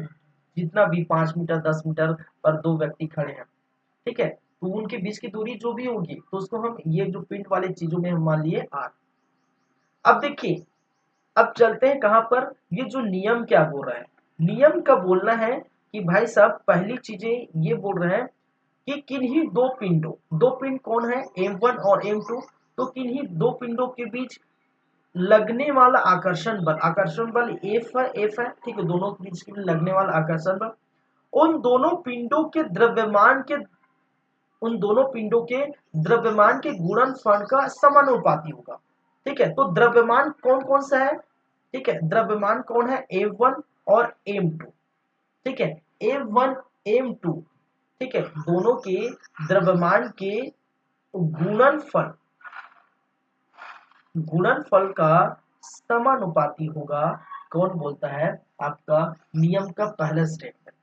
Speaker 1: जितना भी 5 मीटर 10 मीटर पर दो व्यक्ति खड़े हैं, ठीक है, तो उनके बीच की दूरी जो भी होगी तो उसको हम ये जो पिंड वाले चीजों में हम मान लिए r। अब देखिए, अब चलते हैं कहां पर, ये जो नियम क्या बोल रहा है, नियम का बोलना है कि भाई साहब पहली चीजें ये बोल रहे हैं कि किन्हीं दो पिंड कौन है, M1 और M2, तो किन्हीं दो पिंडों के बीच लगने वाला आकर्षण बल F है, ठीक है, दोनों के बीच के लगने वाला आकर्षण बल उन दोनों पिंडों के द्रव्यमान के उन दोनों पिंडों के द्रव्यमान के गुणनफल का समानुपाती होगा। ठीक है, तो द्रव्यमान कौन कौन सा है, ठीक है, द्रव्यमान कौन है, M1 और M2। ठीक है, M1 M2, ठीक है, दोनों के द्रव्यमान के गुणनफल का समानुपाती होगा। कौन बोलता है? आपका नियम का पहला स्टेटमेंट।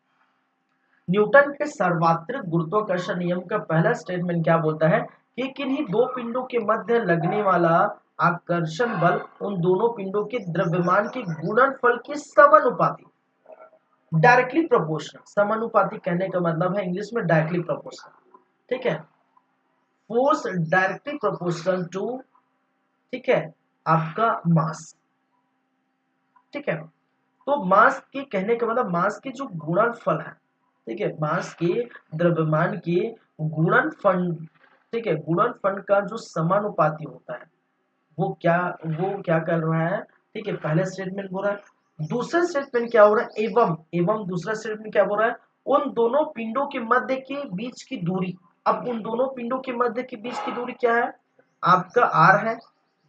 Speaker 1: न्यूटन के सर्वात्रिक गुरुत्वाकर्षण नियम का पहला स्टेटमेंट क्या बोलता है कि किन्हीं दो पिंडों के मध्य लगने वाला आकर्षण बल उन दोनों पिंडों के द्रव्यमान के गुणनफल के समानुपाती, डायरेक्टली प्रोपोर्शनल। समानुपाती कहने का मतलब है इंग्लिश में डायरेक्टली प्रोपोर्शनल, ठीक है, फोर्स डायरेक्टली प्रोपोर्शनल टू, ठीक है, आपका मास, ठीक है। तो मास के कहने का मतलब मास के जो गुणनफल है, ठीक है, मास के द्रव्यमान के गुणनफल, ठीक है, गुणनफल का जो समानुपाती होता है वो क्या कर रहा है, ठीक है, पहले स्टेटमेंट बोल रहा है। दूसरा स्टेटमेंट क्या हो रहा है? एवं दूसरा स्टेटमेंट क्या बोल रहा है? उन दोनों पिंडों के मध्य के बीच की दूरी। अब उन दोनों पिंडों के मध्य के बीच की दूरी क्या है? आपका आर है।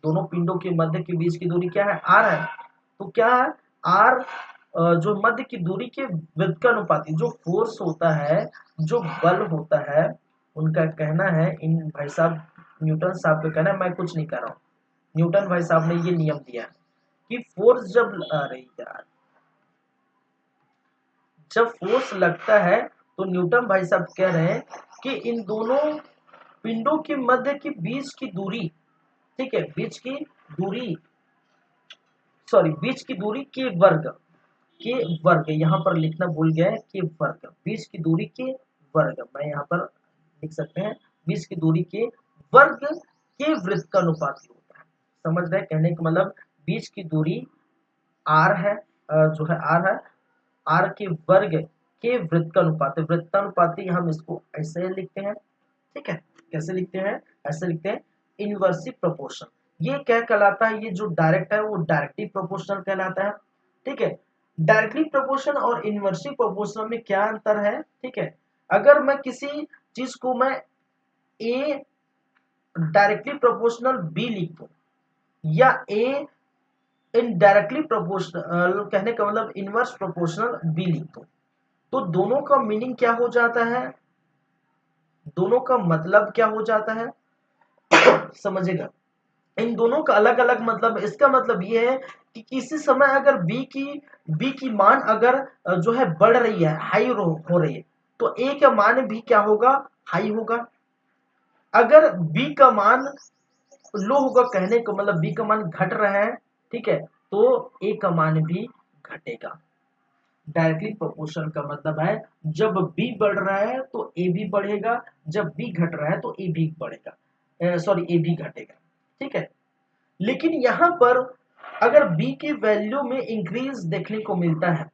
Speaker 1: दोनों पिंडों के मध्य के बीच की दूरी क्या है? आर है। तो क्या है? आर जो मध्य की दूरी के व्युत्क्रमानुपाती जो फोर्स होता है, जो बल होता है, उनका कहना है, इन भाई साहब न्यूटन साहब का कहना है, मैं कुछ नहीं कर रहा हूँ, न्यूटन भाई साहब ने ये नियम दिया है कि फोर्स जब फोर्स लगता है तो न्यूटन भाई साहब कह रहे हैं कि इन दोनों पिंडों के मध्य की बीच की दूरी, ठीक है, बीच की दूरी के वर्ग यहाँ पर लिखना भूल गया है, के वर्ग, बीच की दूरी के वर्ग, मैं यहाँ पर लिख सकते हैं बीच की दूरी के वर्ग के वृत्त का अनुपात होता है। समझ रहे? कहने का मतलब बीच की दूरी आर है, जो है आर है, आर के वर्ग के वृत्तानुपाती, वृत्तानुपाती हम इसको ऐसे लिखते हैं, ठीक है, कैसे लिखते हैं? ऐसे लिखते हैं, इनवर्सिव प्रोपोर्शन। ये क्या कहलाता है? ये जो डायरेक्ट है वो डायरेक्टली प्रोपोर्शनल कहलाता है, ठीक है। डायरेक्टली प्रोपोर्शनल और इनवर्सिव प्रोपोर्शनल में क्या अंतर है? ठीक है, अगर मैं किसी चीज को मैं ए डायरेक्टली प्रोपोर्शनल बी लिख दूं या ए इनडायरेक्टली प्रोपोर्शनल, कहने का मतलब इनवर्स प्रोपोर्शनल बी लिख दो, तो दोनों का मीनिंग क्या हो जाता है? दोनों का मतलब क्या हो जाता है? समझेगा? इन दोनों का अलग अलग मतलब। इसका मतलब ये है कि किसी समय अगर बी की मान अगर जो है बढ़ रही है, हाई हो रही है, तो ए का मान भी क्या होगा? हाई होगा। अगर बी का मान लो होगा, कहने का मतलब बी का मान घट रहा है, ठीक है, तो ए का मान भी घटेगा। डायरेक्टली प्रोपोर्शनल का मतलब है जब बी बढ़ रहा है तो ए भी बढ़ेगा, जब बी घट रहा है तो ए भी बढ़ेगा, सॉरी ए भी घटेगा, ठीक है। लेकिन यहां पर अगर बी की वैल्यू में इंक्रीज देखने को मिलता है,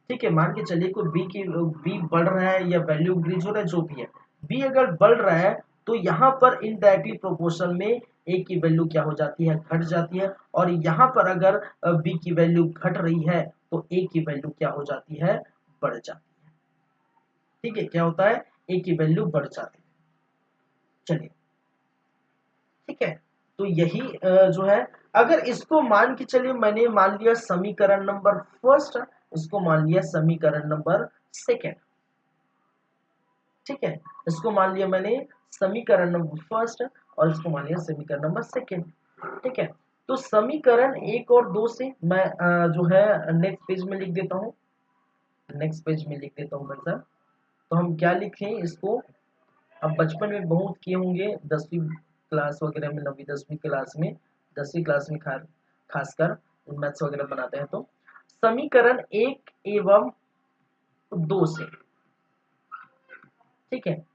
Speaker 1: ठीक है, मान के चलिए कोई बी बढ़ रहा है या वैल्यू इंक्रीज हो रहा है, जो भी है, बी अगर बढ़ रहा है तो यहाँ पर इनडायरेक्टली प्रोपोर्शनल में ए की वैल्यू क्या हो जाती है? घट जाती है। और यहाँ पर अगर बी की वैल्यू घट रही है तो ए की वैल्यू क्या हो जाती है? बढ़ जाती है, ठीक है। क्या होता है? ए की वैल्यू बढ़ जाती है। चलिए, ठीक है, तो यही जो है, अगर इसको मान के चलिए, मैंने मान लिया समीकरण नंबर फर्स्ट, इसको मान लिया समीकरण नंबर सेकेंड, ठीक है, इसको मान लिया मैंने समीकरण नंबर फर्स्ट और इसको मान लिया समीकरण नंबर सेकेंड, ठीक है। तो समीकरण एक और दो से मैं जो है नेक्स्ट पेज में लिख देता हूँ, नेक्स्ट पेज में लिख देता हूँ मैं सर। तो हम क्या लिखें इसको? अब बचपन में बहुत किए होंगे, 10वीं क्लास वगैरह में, 9वीं 10वीं क्लास में, 10वीं क्लास में खासकर मैथ्स वगैरह बनाते हैं। तो समीकरण एक एवं दो से, ठीक है,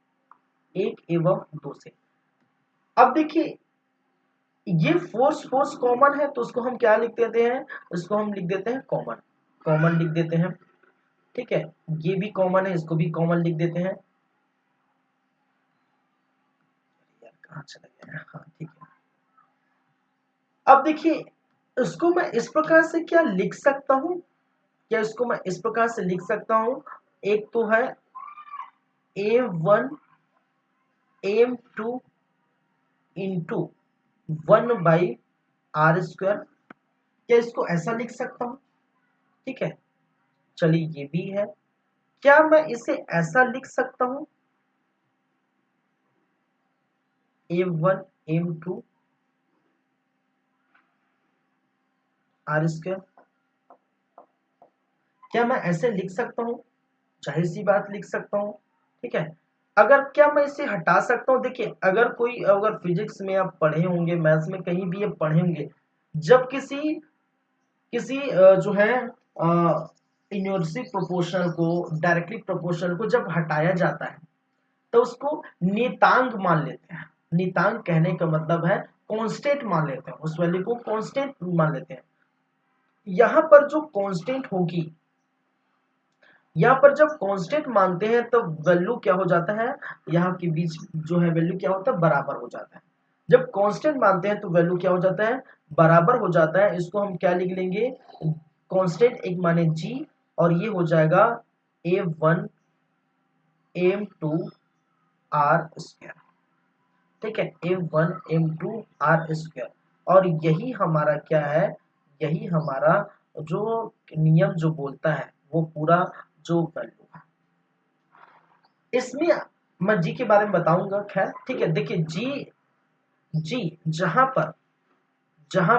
Speaker 1: एक एवं दो से, अब देखिए ये फोर्स कॉमन है, तो उसको हम क्या लिख देते हैं? इसको हम लिख देते हैं कॉमन, कॉमन लिख देते हैं, ठीक है। ये भी कॉमन है, इसको भी कॉमन लिख देते हैं। यार कहाँ चला गया? हाँ, ठीक है। अब देखिए इसको मैं इस प्रकार से क्या लिख सकता हूं? क्या इसको मैं इस प्रकार से लिख सकता हूं? एक तो है a1 am2 इंटू 1/r²। क्या इसको ऐसा लिख सकता हूं? ठीक है, चलिए ये भी है क्या मैं इसे ऐसा लिख सकता हूं, m1 m2 आर स्क्वायर? क्या मैं ऐसे लिख सकता हूं? जाहिर सी बात लिख सकता हूं। ठीक है, अगर क्या मैं इसे हटा सकता हूं? देखिए, अगर फिजिक्स में आप पढ़े होंगे, मैथ्स में कहीं भी आप पढ़े होंगे, जब किसी किसी जो है इन्वर्सली प्रोपोर्शनल को, डायरेक्टली प्रोपोर्शनल को जब हटाया जाता है तो उसको नियतांक मान लेते हैं। नियतांक कहने का मतलब है कांस्टेंट मान लेते हैं, उस वैल्यू को कांस्टेंट मान लेते हैं। यहां पर जो कांस्टेंट होगी, यहाँ पर जब कांस्टेंट मानते हैं तो वैल्यू क्या हो जाता है, यहाँ के बीच जो है वैल्यू क्या होता है, बराबर हो जाता है। जब कांस्टेंट मानते हैं तो वैल्यू क्या हो जाता है, बराबर हो जाता है। इसको हम क्या लिख लेंगे, कांस्टेंट एक माने g, और ये हो जाएगा a1 m2 r स्क्वायर। ठीक है, m1 m2 r स्क्वायर। और यही हमारा क्या है, यही हमारा जो नियम जो बोलता है वो पूरा जो वैल्यू है। इसमें मैं जी के बारे में बताऊंगा, खैर ठीक है। देखिए जी, जी जहां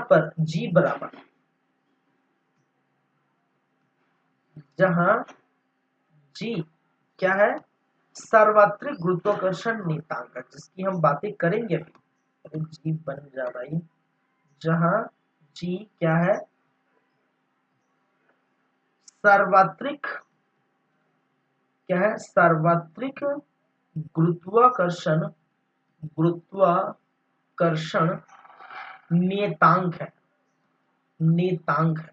Speaker 1: पर जी बराबर, जहां जी क्या है, सार्वत्रिक गुरुत्वाकर्षण नियतांक, जिसकी हम बातें करेंगे अभी। अरे जी बन जा भाई, जहां जी क्या है, सार्वत्रिक, क्या है, सार्वत्रिक गुरुत्वाकर्षण, गुरुत्वाकर्षण नियतांक है, नियतांक है।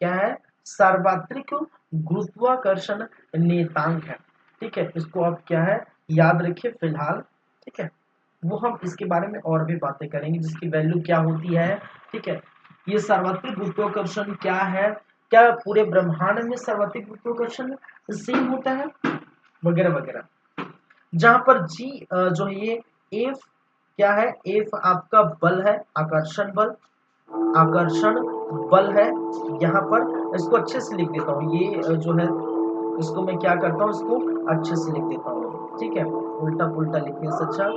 Speaker 1: क्या है, सार्वत्रिक गुरुत्वाकर्षण नियतांक है। ठीक है, इसको आप क्या है, याद रखिए फिलहाल। ठीक है, वो हम इसके बारे में और भी बातें करेंगे, जिसकी वैल्यू क्या होती है। ठीक है, ये सार्वत्रिक गुरुत्वाकर्षण क्या है, क्या पूरे ब्रह्मांड में सार्वत्रिक गुरुत्वाकर्षण सेम होता है, वगैरह वगैरह। जहां पर जी जो है ये एफ क्या है, एफ आपका बल है, आकर्षण बल, आकर्षण बल है। यहाँ पर इसको अच्छे से लिख देता हूँ, ये जो है इसको मैं क्या करता हूँ, इसको अच्छे से लिख देता हूँ। ठीक है, उल्टा पुल्टा लिखने से अच्छा।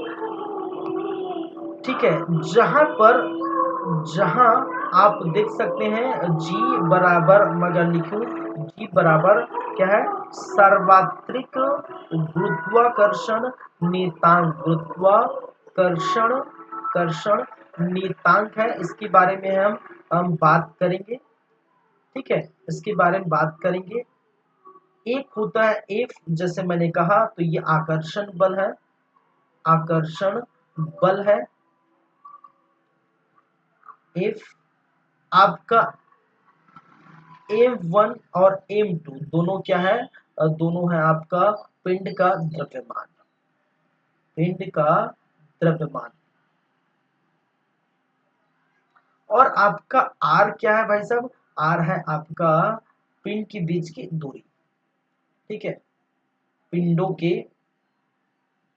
Speaker 1: ठीक है, जहां पर, जहां आप देख सकते हैं जी बराबर, मगर लिखूं जी बराबर क्या है, सर्वात्रिक गुरुत्वाकर्षण नियतांक, गुरुत्वाकर्षण कर्षण नियतांक है। इसके बारे में हम बात करेंगे। ठीक है, इसके बारे में बात करेंगे। एक होता है एफ, जैसे मैंने कहा, तो ये आकर्षण बल है, आकर्षण बल है एफ। आपका m1 और m2 दोनों क्या है, दोनों है आपका पिंड का द्रव्यमान, पिंड का द्रव्यमान। और आपका r क्या है भाई साहब, r है आपका पिंड के बीच की दूरी। ठीक है, पिंडों के,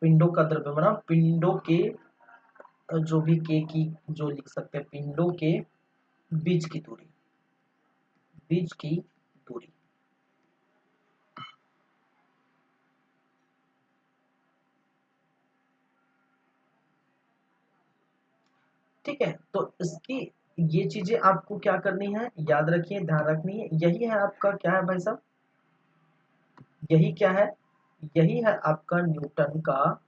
Speaker 1: पिंडों का द्रव्यमान, पिंडों के जो भी के की जो लिख सकते हैं, पिंडों के बीच की दूरी, बीच की दूरी। ठीक है, तो इसकी ये चीजें आपको क्या करनी है, याद रखिए, ध्यान रखनी है। यही है आपका क्या है भाई साहब, यही क्या है, यही है आपका न्यूटन का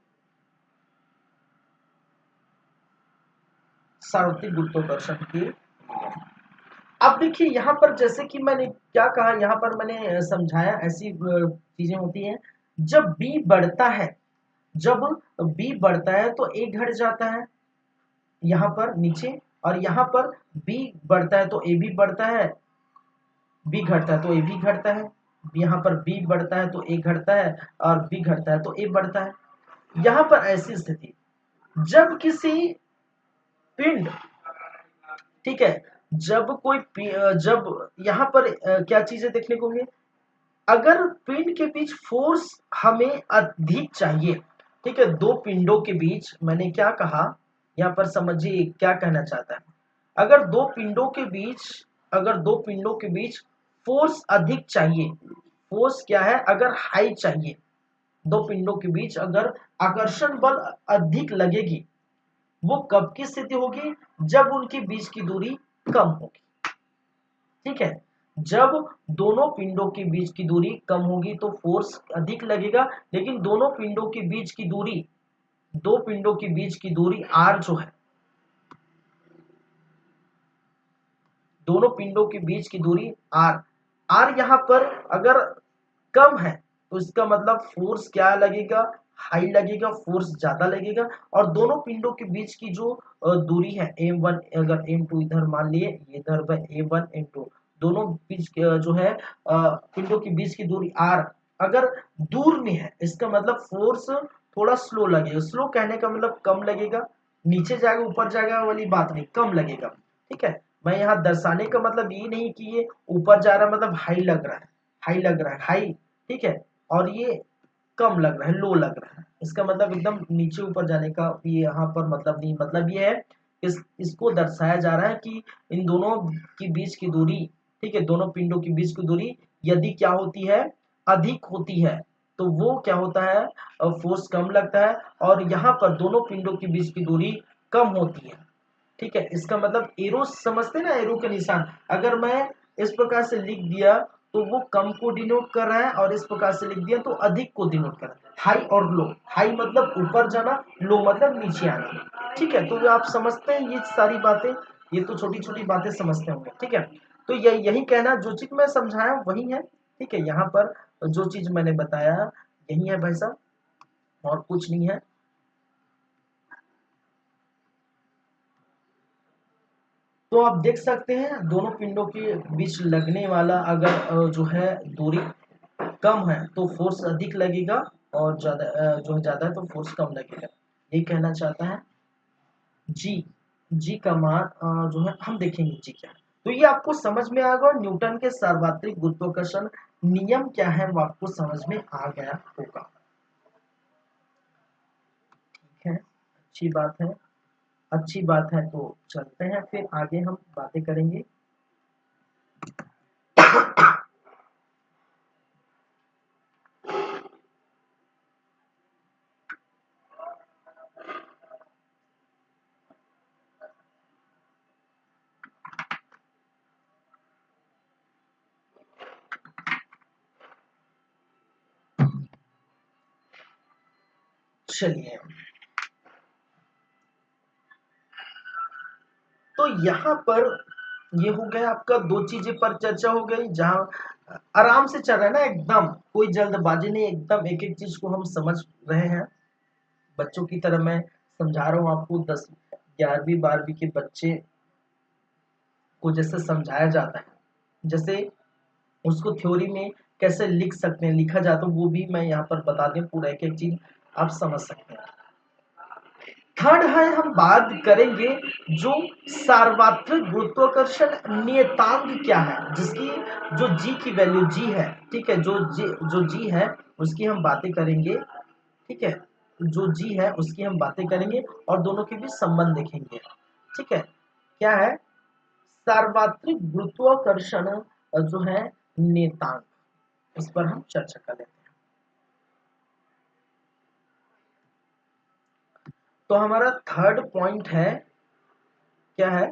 Speaker 1: सार्वत्रिक गुरुत्वाकर्षण के नियम। अब देखिए यहाँ पर, जैसे कि मैंने क्या कहा, यहाँ पर मैंने समझाया, ऐसी चीजें होती हैं। जब b बढ़ता है, जब b बढ़ता है तो a घट जाता है यहाँ पर नीचे, और यहाँ पर b बढ़ता है तो a भी बढ़ता है, b घटता है तो a भी घटता है। यहाँ पर b बढ़ता है तो a घटता है, और b घटता है तो a बढ़ता है। यहाँ पर ऐसी स्थिति, जब किसी पिंड, ठीक है, जब यहाँ पर क्या चीजें देखने को मिले, अगर पिंड के बीच फोर्स हमें अधिक चाहिए। ठीक है, दो पिंडों के बीच, मैंने क्या कहा, यहाँ पर समझिए क्या कहना चाहता है। अगर दो पिंडों के बीच, अगर दो पिंडों के बीच फोर्स अधिक चाहिए, फोर्स क्या है, अगर हाई चाहिए, दो पिंडों के बीच अगर आकर्षण बल अधिक लगेगी, वो कब की स्थिति होगी, जब उनके बीच की दूरी कम होगी। ठीक है, जब दोनों पिंडों के बीच की दूरी कम होगी तो फोर्स अधिक लगेगा, लेकिन दोनों पिंडों के बीच की दूरी, दो पिंडों के बीच की दूरी r जो है, दोनों पिंडों के बीच की दूरी r, r यहां पर अगर कम है तो इसका मतलब फोर्स क्या लगेगा, हाई लगेगा, फोर्स ज्यादा लगेगा। और दोनों पिंडों के बीच की जो दूरी है m1, अगर m2 इधर मान लिए, ये इधर m1 m2, दोनों बीच जो है पिंडों के बीच की दूरी r अगर दूर में है, इसका मतलब फोर्स थोड़ा स्लो लगेगा। स्लो कहने का मतलब कम लगेगा, नीचे जाएगा ऊपर जाएगा वाली बात नहीं, कम लगेगा। ठीक है, मैं यहाँ दर्शाने का मतलब ये नहीं कि ये ऊपर जा रहा है मतलब हाई लग रहा है, हाई लग रहा है, हाई, ठीक है, और ये कम लग रहा है, लो लग रहा है, इसका मतलब एकदम नीचे ऊपर जाने का ये यहाँ पर मतलब नहीं। मतलब ये है इसको दर्शाया जा रहा है कि इन दोनों के बीच की दूरी, ठीक है, दोनों पिंडों के बीच की दूरी यदि क्या होती है, अधिक होती है, तो वो क्या होता है, फोर्स कम लगता है। और यहाँ पर दोनों पिंडों के बीच की दूरी कम होती है। ठीक है, इसका मतलब एरो समझते हैं ना, एरो के निशान, अगर मैं इस प्रकार से लिख दिया तो वो कम को डिनोट कर रहा है, और इस प्रकार से लिख दिया तो अधिक को डिनोट कर रहा है। हाई और लो, हाई मतलब ऊपर जाना, लो मतलब नीचे आना। ठीक है, तो आप समझते हैं ये सारी बातें, ये तो छोटी छोटी बातें समझते होंगे। ठीक है, तो यही कहना, जो चीज मैं समझाया वही है। ठीक है, यहाँ पर जो चीज मैंने बताया यही है भाई साहब, और कुछ नहीं है। तो आप देख सकते हैं दोनों पिंडों के बीच लगने वाला अगर जो है दूरी कम है तो फोर्स अधिक लगेगा, और ज्यादा जो है ज्यादा है तो फोर्स कम लगेगा। ये कहना चाहता है। जी, जी का मान जो है हम देखेंगे जी क्या है। तो ये आपको समझ में आ गया, न्यूटन के सार्वत्रिक गुरुत्वाकर्षण नियम क्या है वो आपको समझ में आ गया होगा। ठीक है, अच्छी बात है, अच्छी बात है। तो चलते हैं फिर आगे हम बातें करेंगे। चलिए, तो यहाँ पर ये हो गया आपका, दो चीजें पर चर्चा हो गई, जहां आराम से चल रहा है ना, एकदम कोई जल्दबाजी नहीं, एकदम एक एक चीज को हम समझ रहे हैं। बच्चों की तरह मैं समझा रहा हूँ आपको, 10 11वीं 12वीं के बच्चे को जैसे समझाया जाता है, जैसे उसको थ्योरी में कैसे लिख सकते हैं, लिखा जाता है, वो भी मैं यहाँ पर बता दें, पूरा एक एक चीज आप समझ सकते हैं। थर्ड है, हम बात करेंगे जो सार्वत्रिक गुरुत्वाकर्षण नियतांक क्या है, जिसकी जो जी की वैल्यू जी है, ठीक है, जो जी है उसकी हम बातें करेंगे। ठीक है, जो जी है उसकी हम बातें करेंगे, और दोनों के बीच संबंध देखेंगे। ठीक है, क्या है सार्वत्रिक गुरुत्वाकर्षण जो है नियतांक, इस पर हम चर्चा कर लेते हैं। तो हमारा थर्ड पॉइंट है, क्या है,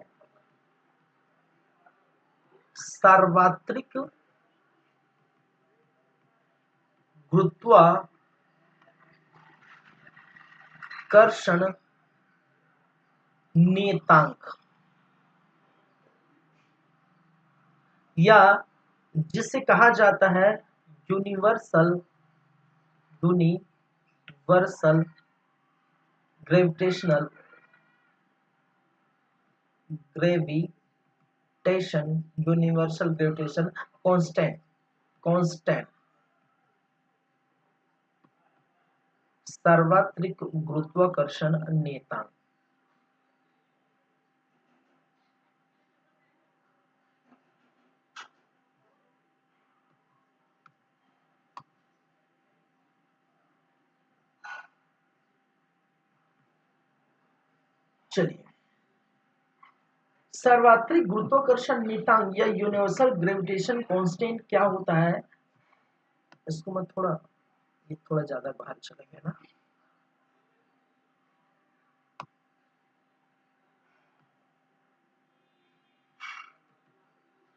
Speaker 1: सार्वत्रिक गुरुत्वाकर्षण नियतांक, या जिसे कहा जाता है universal universal gravitational gravitation universal gravitation constant, constant सार्वत्रिक गुरुत्वाकर्षण नियतांक। चलिए, सार्वत्रिक गुरुत्वाकर्षण नियतांक या यूनिवर्सल ग्रेविटेशन कांस्टेंट क्या होता है, इसको मैं थोड़ा, ये थोड़ा ज्यादा बाहर चले गए ना।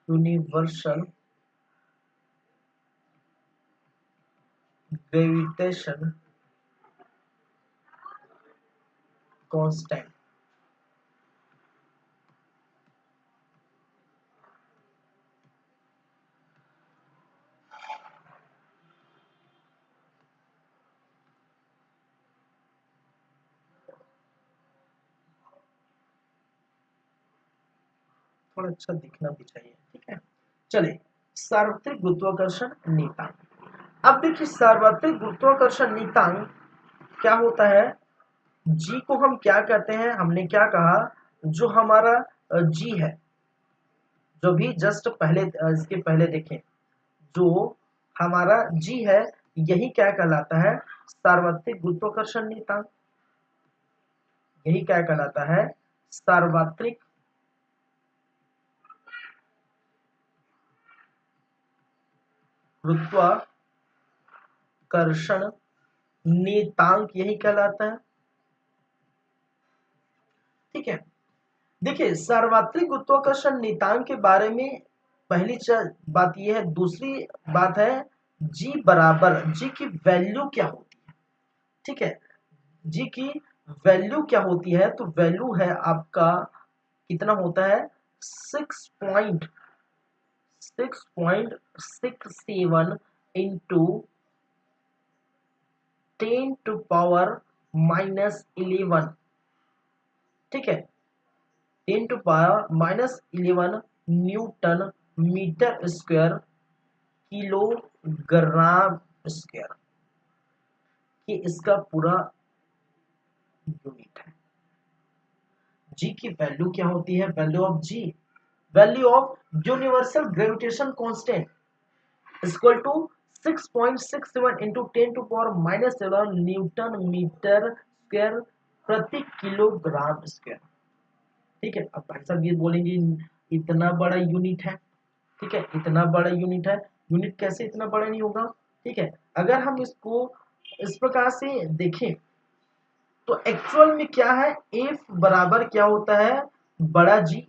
Speaker 1: यूनिवर्सल ग्रेविटेशन कांस्टेंट, थोड़ा अच्छा दिखना भी चाहिए, ठीक है। चलिए, सार्वत्रिक गुरुत्वाकर्षण नियतांक। अब देखिए सार्वत्रिक गुरुत्वाकर्षण नियतांक क्या होता है। जी को हम क्या कहते हैं, हमने क्या कहा, जो हमारा जी है, जो भी जस्ट पहले इसके पहले देखें, जो हमारा जी है, यही क्या कहलाता है, सार्वत्रिक गुरुत्वाकर्षण नियतांक। यही क्या कहलाता है, सार्वत्रिक गुरुत्वाकर्षण नियतांक, यही कहलाता है, ठीक है। देखिए सार्वत्रिक गुरुत्वाकर्षण नियतांक के बारे में पहली बात यह है। दूसरी बात है जी बराबर, जी की वैल्यू क्या होती है, ठीक है। जी की वैल्यू क्या होती है, तो वैल्यू है आपका कितना होता है, 6.67 इंटू 10⁻⁻11, ठीक है। 10⁻⁻11 newton metre square kilogram square, ये इसका पूरा यूनिट है। जी की वैल्यू क्या होती है, value of G, value of universal gravitation constant equal to 6.67 into 10⁻⁻11 newton metre square प्रति किलोग्राम स्क्वायर, ठीक है। अब भाई साहब ये बोलेंगे इतना बड़ा यूनिट है, ठीक है, इतना बड़ा यूनिट है, यूनिट कैसे इतना बड़ा नहीं होगा, ठीक है। अगर हम इसको इस प्रकार से देखें तो एक्चुअल में क्या है, एफ बराबर क्या होता है, बड़ा जी,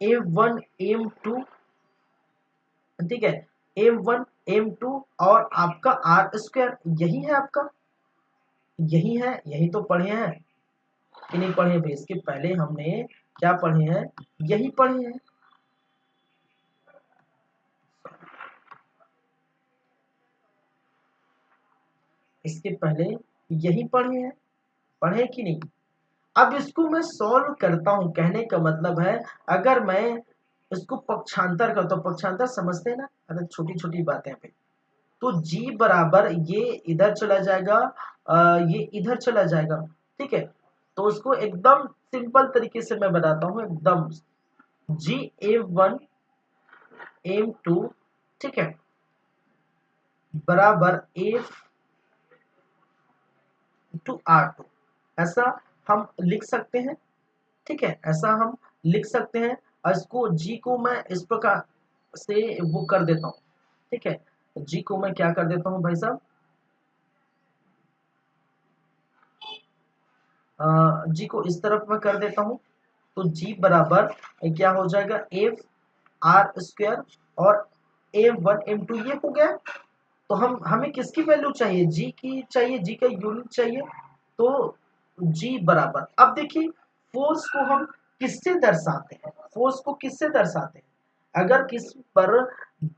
Speaker 1: M1 M2, ठीक है, M1 M2 और आपका आर स्क्वायर, यही है आपका, यही है, यही तो पढ़े हैं कि नहीं पढ़े भाई, इसके पहले हमने क्या पढ़े हैं, यही पढ़े हैं। इसके पहले यही पढ़े हैं, पढ़े कि नहीं। अब इसको मैं सॉल्व करता हूं, कहने का मतलब है अगर मैं इसको पक्षांतर करता हूं, पक्षांतर समझते हैं ना, अगर छोटी छोटी बातें पे, तो जी बराबर ये इधर चला जाएगा, ये इधर चला जाएगा, ठीक है। तो उसको एकदम सिंपल तरीके से मैं बताता हूं, एकदम जी M1 M2, ठीक है, बराबर F टू R2, ऐसा हम लिख सकते हैं, ठीक है, ऐसा हम लिख सकते हैं। और इसको जी को मैं इस प्रकार से वो कर देता हूँ, ठीक है। जी को मैं क्या कर देता हूँ भाई साहब, जी को इस तरफ मैं कर देता हूँ, तो जी बराबर क्या हो जाएगा, एफ आर स्क्वायर और M1 M2 ये हो गया। तो हम हमें किसकी वैल्यू चाहिए, जी की चाहिए, जी का यूनिट चाहिए। तो जी बराबर, अब देखिए फोर्स को हम किससे दर्शाते हैं, फोर्स को किससे दर्शाते हैं, अगर किस पर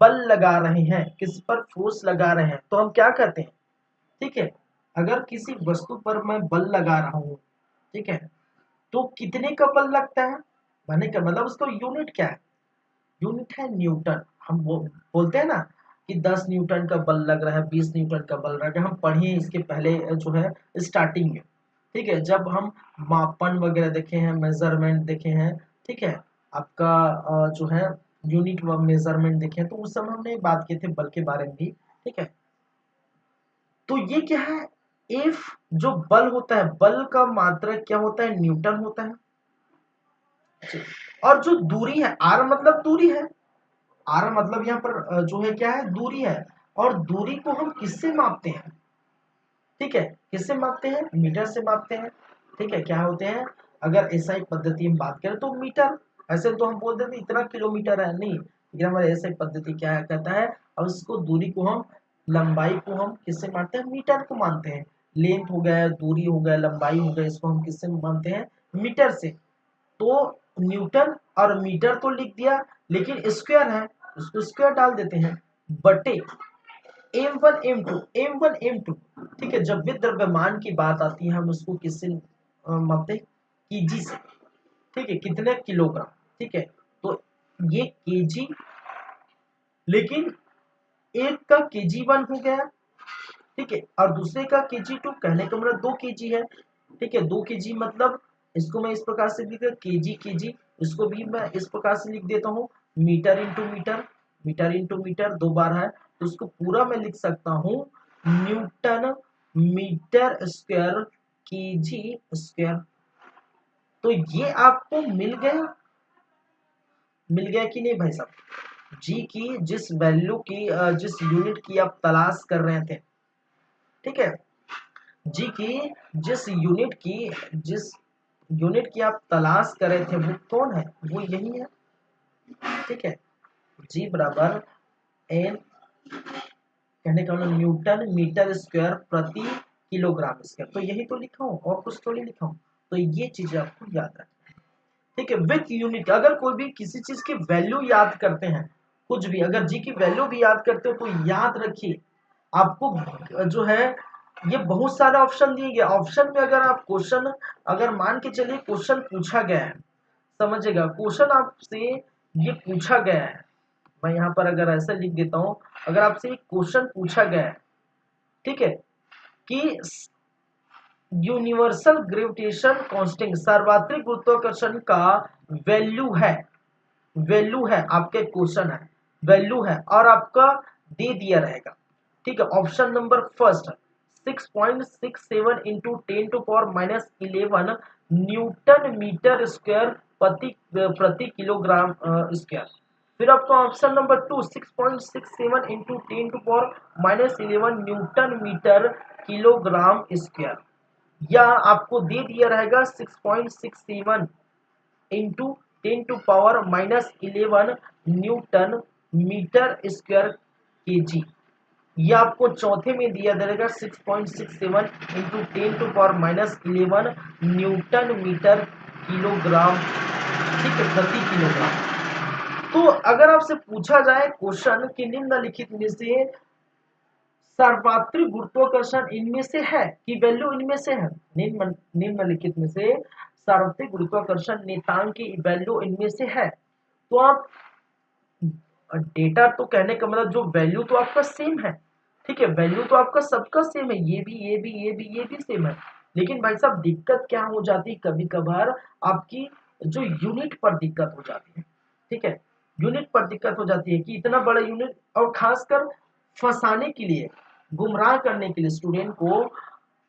Speaker 1: बल लगा रहे हैं, किस पर फोर्स लगा रहे हैं, तो हम क्या करते हैं, ठीक है। अगर किसी वस्तु पर मैं बल लगा रहा हूं, ठीक है, तो कितने का बल लगता है, माने का मतलब उसका यूनिट क्या है, यूनिट है न्यूटन। हम बोलते हैं ना कि 10 न्यूटन का बल लग रहा है, 20 न्यूटन का बल लग रहा है, हम पढ़िए इसके पहले जो है स्टार्टिंग में, ठीक है, जब हम मापन वगैरह देखे हैं, मेजरमेंट देखे हैं, ठीक है, आपका जो है यूनिट व मेजरमेंट देखे हैं, तो उस समय हमने बात की थी बल के बारे में भी, ठीक है। तो ये क्या है, एफ जो बल होता है, बल का मात्रक क्या होता है, न्यूटन होता है। और जो दूरी है, आर मतलब दूरी है, आर मतलब यहाँ पर जो है क्या है, दूरी है। और दूरी को हम किससे मापते हैं? ठीक है, किससे मापते हैं? मीटर से मापते हैं। ठीक है, क्या होते हैं? अगर एसआई पद्धति में बात करें तो मीटर, ऐसे तो हम बोल देते इतना किलोमीटर है, नहीं, लेकिन हमारे एसआई पद्धति क्या कहता है, और उसको दूरी को हम, लंबाई को हम किससे मानते हैं? मीटर को मानते हैं। लेंथ हो गया, दूरी हो गया, लंबाई हो गया, इसको हम किससे मानते हैं? मीटर से। तो न्यूटन और मीटर तो लिख दिया, लेकिन स्क्वायर है, उसको स्क्वायर डाल देते हैं, बटे m1 m2 m1 m2। ठीक है, जब भी द्रव्यमान की बात आती है हम उसको किससे मापते हैं? केजी से। ठीक है, कितने किलोग्राम। ठीक है, तो ये केजी, लेकिन एक का केजी 1 हो गया, ठीक है, और दूसरे का केजी 2, कहने का मतलब 2 केजी है। ठीक है, 2 केजी मतलब इसको मैं इस प्रकार से लिख देता, केजी केजी, इसको भी मैं इस प्रकार से लिख देता हूँ, metre into metre, metre into metre, 2 बार है, तो उसको पूरा मैं लिख सकता हूँ newton metre square kg square. तो ये आपको मिल गया कि नहीं भाई साहब? जी की जिस वैल्यू की जिस यूनिट की आप तलाश कर रहे थे, ठीक है, जी की जिस यूनिट की आप तलाश कर रहे थे वो कौन है? वो यही है। ठीक है, जी बराबर एन, कहने का मतलब न्यूटन मीटर स्क्वायर प्रति किलोग्राम स्क्वायर, तो यही तो लिखा हूँ, और कुछ तो नहीं लिखा हूँ। तो ये चीजें आपको याद रखना है। ठीक है, विथ यूनिट, अगर कोई भी किसी चीज की वैल्यू याद करते हैं, कुछ भी अगर जी की वैल्यू भी याद करते हो, तो याद रखिए आपको जो है ये बहुत सारे ऑप्शन दिए गए, ऑप्शन में अगर आप क्वेश्चन, अगर मान के चलिए क्वेश्चन पूछा गया है, समझिएगा, क्वेश्चन आपसे ये पूछा गया है, मैं यहाँ पर अगर ऐसा लिख देता हूँ, अगर आपसे एक क्वेश्चन पूछा गया है, ठीक है, कि यूनिवर्सल ग्रेविटेशन कांस्टेंट, सार्वत्रिक गुरुत्वाकर्षण का वैल्यू है आपके क्वेश्चन है, वैल्यू है, और आपका दे दिया रहेगा। ठीक है, option number first 6.67 into 10⁻⁻11 newton metre square प्रति किलोग्राम स्क्वायर। फिर आपको option number 2 6.67 into 10⁻11 newton metre kilogram square, या आपको दे दिया रहेगा 6.67 into 10⁻⁻11 newton metre square kg, ये आपको चौथे में दिया जाएगा 6.67 इंटू 10⁻⁻11 न्यूटन मीटर किलोग्राम, ठीक है, प्रति किलोग्राम। तो अगर आपसे पूछा जाए क्वेश्चन कि निम्नलिखित में से सार्वत्रिक गुरुत्वाकर्षण इनमें से है कि वैल्यू इनमें से है, निम्नलिखित में से सार्वत्रिक गुरुत्वाकर्षण नियतांक की वैल्यू इनमें से है, तो आप डेटा, तो कहने का मतलब जो वैल्यू तो आपका सेम है, ठीक है, वैल्यू तो आपका सबका सेम है, ये भी सेम है, लेकिन भाई साहब दिक्कत क्या हो जाती है, कभी कभार आपकी जो यूनिट पर दिक्कत हो जाती है। ठीक है, यूनिट पर दिक्कत हो जाती है कि इतना बड़ा यूनिट, और खासकर फंसाने के लिए, गुमराह करने के लिए, स्टूडेंट को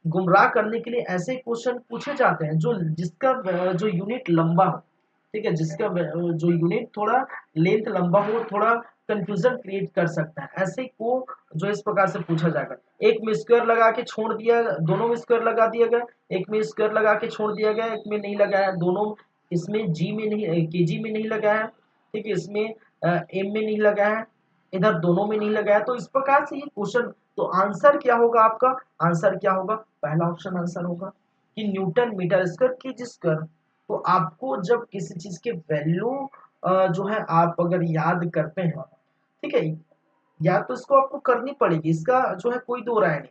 Speaker 1: गुमराह करने के लिए ऐसे क्वेश्चन पूछे जाते हैं जो जिसका जो यूनिट लंबा हो, ठीक है, जिसका जो यूनिट थोड़ा लेंथ लंबा हो, थोड़ा कंफ्यूजन क्रिएट कर सकता है, ऐसे को जो इस प्रकार से पूछा जाएगा। एक में स्क्वायर लगा के छोड़ दिया, दोनों में स्क्वायर लगा दिया गया, एक में स्क्वायर लगा के छोड़ दिया गया, एक में नहीं लगाया, दोनों इसमें जी में नहीं, केजी में नहीं लगाया, ठीक है, इसमें एम में नहीं लगाया, इधर दोनों में नहीं लगाया, तो इस प्रकार से ये क्वेश्चन, तो आंसर क्या होगा आपका? आंसर क्या होगा? पहला ऑप्शन आंसर होगा कि newton metre square kg square. तो आपको जब किसी चीज के वैल्यू जो है आप अगर याद करते हैं, ठीक है, याद तो इसको आपको करनी पड़ेगी, इसका जो है कोई दो राय नहीं।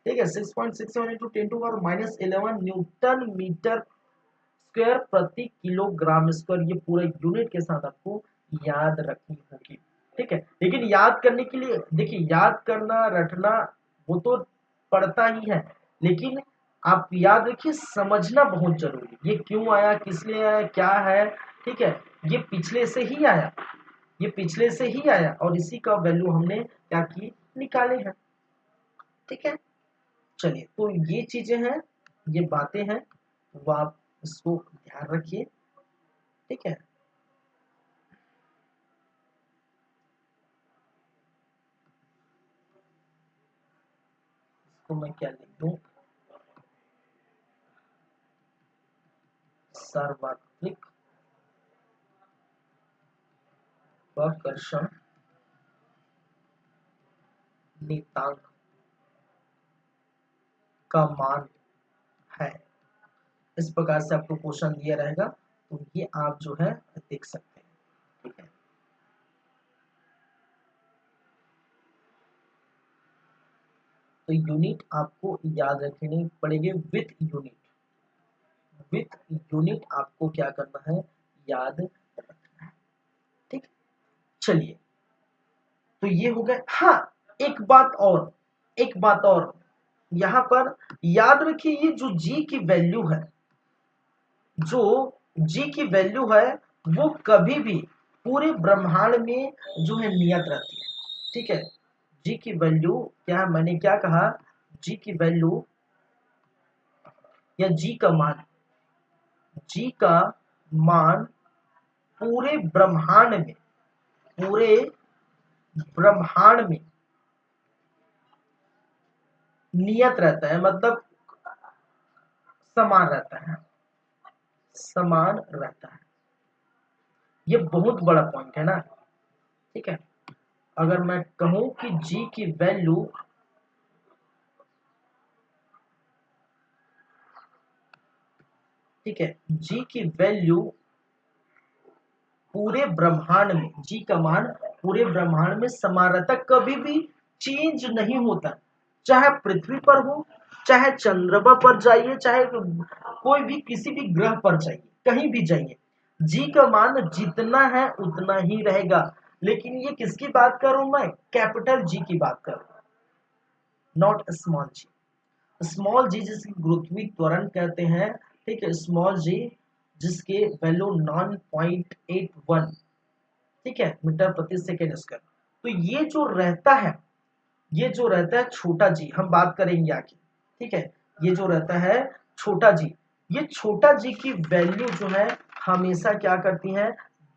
Speaker 1: ठीक है, 6.67 इंटू 10⁻⁻11 न्यूटन मीटर स्क्वायर प्रति किलोग्राम स्क्वायर, ये पूरे यूनिट के साथ आपको याद रखनी होगी। ठीक है, लेकिन याद करने के लिए देखिए, याद करना रटना वो तो पड़ता ही है, लेकिन आप याद रखिए, समझना बहुत जरूरी, ये क्यों आया, किस लिए आया, क्या है। ठीक है, ये पिछले से ही आया, ये पिछले से ही आया, और इसी का वैल्यू हमने क्या की, निकाले हैं। ठीक है, चलिए, तो ये चीजें हैं, ये बातें हैं, वो आप इसको ध्यान रखिए। ठीक है, इसको मैं क्या लिख दूं, सार्वत्रिक गुरुत्वाकर्षण नियतांक का मान है। इस प्रकार से आपको क्वेश्चन दिया रहेगा, तो ये आप जो है देख सकते हैं। ठीक है, तो यूनिट आपको याद रखनी पड़ेगी, विथ यूनिट, विथ यूनिट आपको क्या करना है, याद रखना है। ठीक, चलिए, तो ये हो गया। हाँ, एक बात और, एक बात और यहाँ पर याद रखिए, ये जो जी की वैल्यू है, जो जी की वैल्यू है वो कभी भी पूरे ब्रह्मांड में जो है नियत रहती है। ठीक है, जी की वैल्यू क्या है, मैंने क्या कहा, जी की वैल्यू या जी का मान, जी का मान पूरे ब्रह्मांड में, पूरे ब्रह्मांड में नियत रहता है, मतलब समान रहता है, समान रहता है। ये बहुत बड़ा पॉइंट है ना। ठीक है, अगर मैं कहूं कि जी की वैल्यू, ठीक है, जी की वैल्यू पूरे ब्रह्मांड में, जी का मान पूरे ब्रह्मांड में समान रहता, कभी भी चेंज नहीं होता, चाहे पृथ्वी पर हो, चाहे चंद्रमा पर जाइए, चाहे कोई भी किसी भी ग्रह पर जाइए, कहीं भी जाइए, जी का मान जितना है उतना ही रहेगा। लेकिन ये किसकी बात कर रहा हूं मैं, कैपिटल जी की बात कर रहा हूं, नॉट स्मॉल जी। स्मॉल जी जिसकी गुरुत्वीय त्वरण कहते हैं, ठीक है, स्मॉल जी जिसके वैल्यू 9.81, ठीक है, मीटर प्रति सेकेंड स्क्वायर। तो ये जो रहता है, ये जो रहता है छोटा जी, हम बात करेंगे आगे। ठीक है, ये जो रहता है छोटा जी, ये छोटा जी की वैल्यू जो है हमेशा क्या करती है,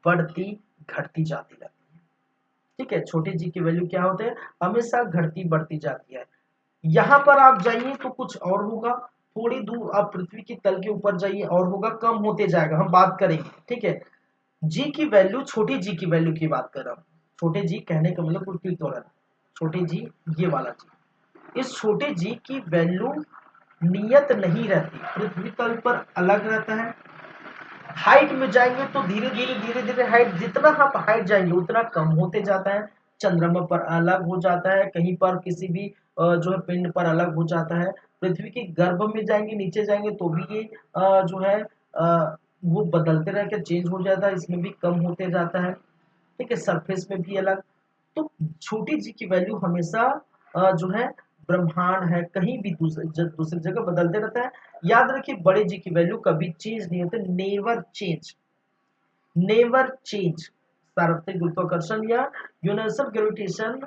Speaker 1: बढ़ती घटती जाती रहती है। ठीक है, छोटे जी की वैल्यू क्या होते हैं, हमेशा घटती बढ़ती जाती है। यहां पर आप जाइए तो कुछ और होगा, थोड़ी दूर आप पृथ्वी की तल के ऊपर जाइए और होगा, कम होते जाएगा, हम बात करेंगे। ठीक है, जी की वैल्यू, छोटी जी की वैल्यू की बात कर रहा हूं, छोटे जी कहने का मतलब पृथ्वी त्वरण, छोटे जी ये वाला जी, इस छोटे जी की वैल्यू नियत नहीं रहती, पृथ्वी तल पर अलग रहता है। हाइट में जाएंगे तो धीरे धीरे हाइट, जितना आप हाइट जाएंगे उतना कम होते जाता है, चंद्रमा पर अलग हो जाता है, कहीं पर किसी भी जो है पिंड पर अलग हो जाता है। पृथ्वी के गर्भ में जाएंगे, नीचे जाएंगे तो भी ये जो है वो बदलते रह के चेंज हो जाता है, इसमें भी कम होते जाता है। ठीक है, सरफेस में भी अलग। तो छोटी जी की वैल्यू हमेशा जो है ब्रह्मांड है कहीं भी दूसरी जगह बदलते रहता है। याद रखिए, बड़े जी की वैल्यू कभी चेंज नहीं होते, नेवर चेंज, नेवर चेंज। सार्वत्रिक गुरुत्वाकर्षण या universal gravitation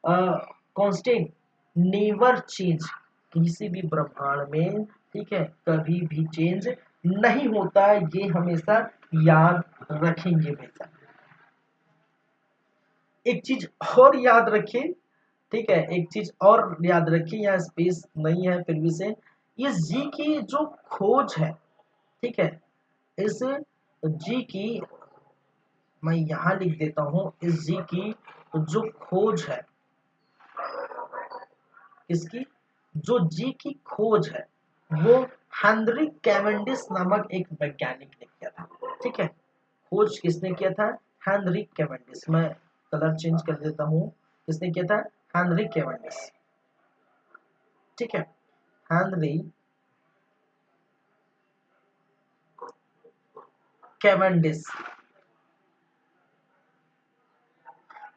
Speaker 1: constant never change, किसी भी ब्रह्मांड में, ठीक है, कभी भी चेंज नहीं होता है, ये हमेशा याद रखेंगे हमेशा। एक चीज और याद रखिए, ठीक है, एक चीज और याद रखिए, यहाँ स्पेस नहीं है फिर भी से, इस जी की जो खोज है, ठीक है, इस जी की, मैं यहां लिख देता हूं, इस जी की जो खोज है, इसकी जो जी की खोज है वो हेनरी कैवेंडिश नामक एक वैज्ञानिक ने किया था। ठीक है, खोज किसने किया था, हेनरी कैवेंडिश। मैं कलर चेंज कर देता हूं, किसने किया था, हेनरी कैवेंडिश। ठीक है, हेनरी कैवेंडिश,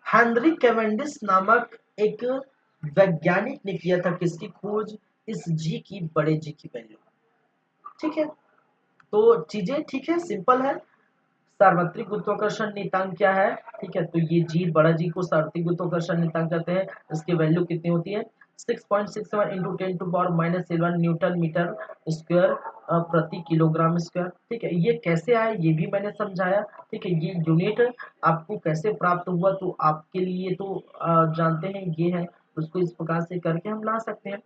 Speaker 1: हेनरी कैवेंडिश नामक एक वैज्ञानिक ने किया था किसकी खोज, इस जी की, बड़े जी की वैल्यू। ठीक है, तो चीजें ठीक है, सिंपल है। सार्वत्रिक गुरुत्वाकर्षण नियतांक क्या है, ठीक है, तो ये जी, बड़ा जी को सार्वत्रिक गुरुत्वाकर्षण नियतांक कहते हैं। इसकी वैल्यू कितनी होती है, 6.67 इंटू 10⁻⁻11 न्यूटन मीटर स्क्वायर प्रति किलोग्राम स्क्वायर। ठीक है, ये कैसे आया ये भी मैंने समझाया। ठीक है, ये यूनिट आपको कैसे प्राप्त हुआ, तो आपके लिए तो जानते हैं ये है, उसको इस प्रकार से करके हम ला सकते हैं।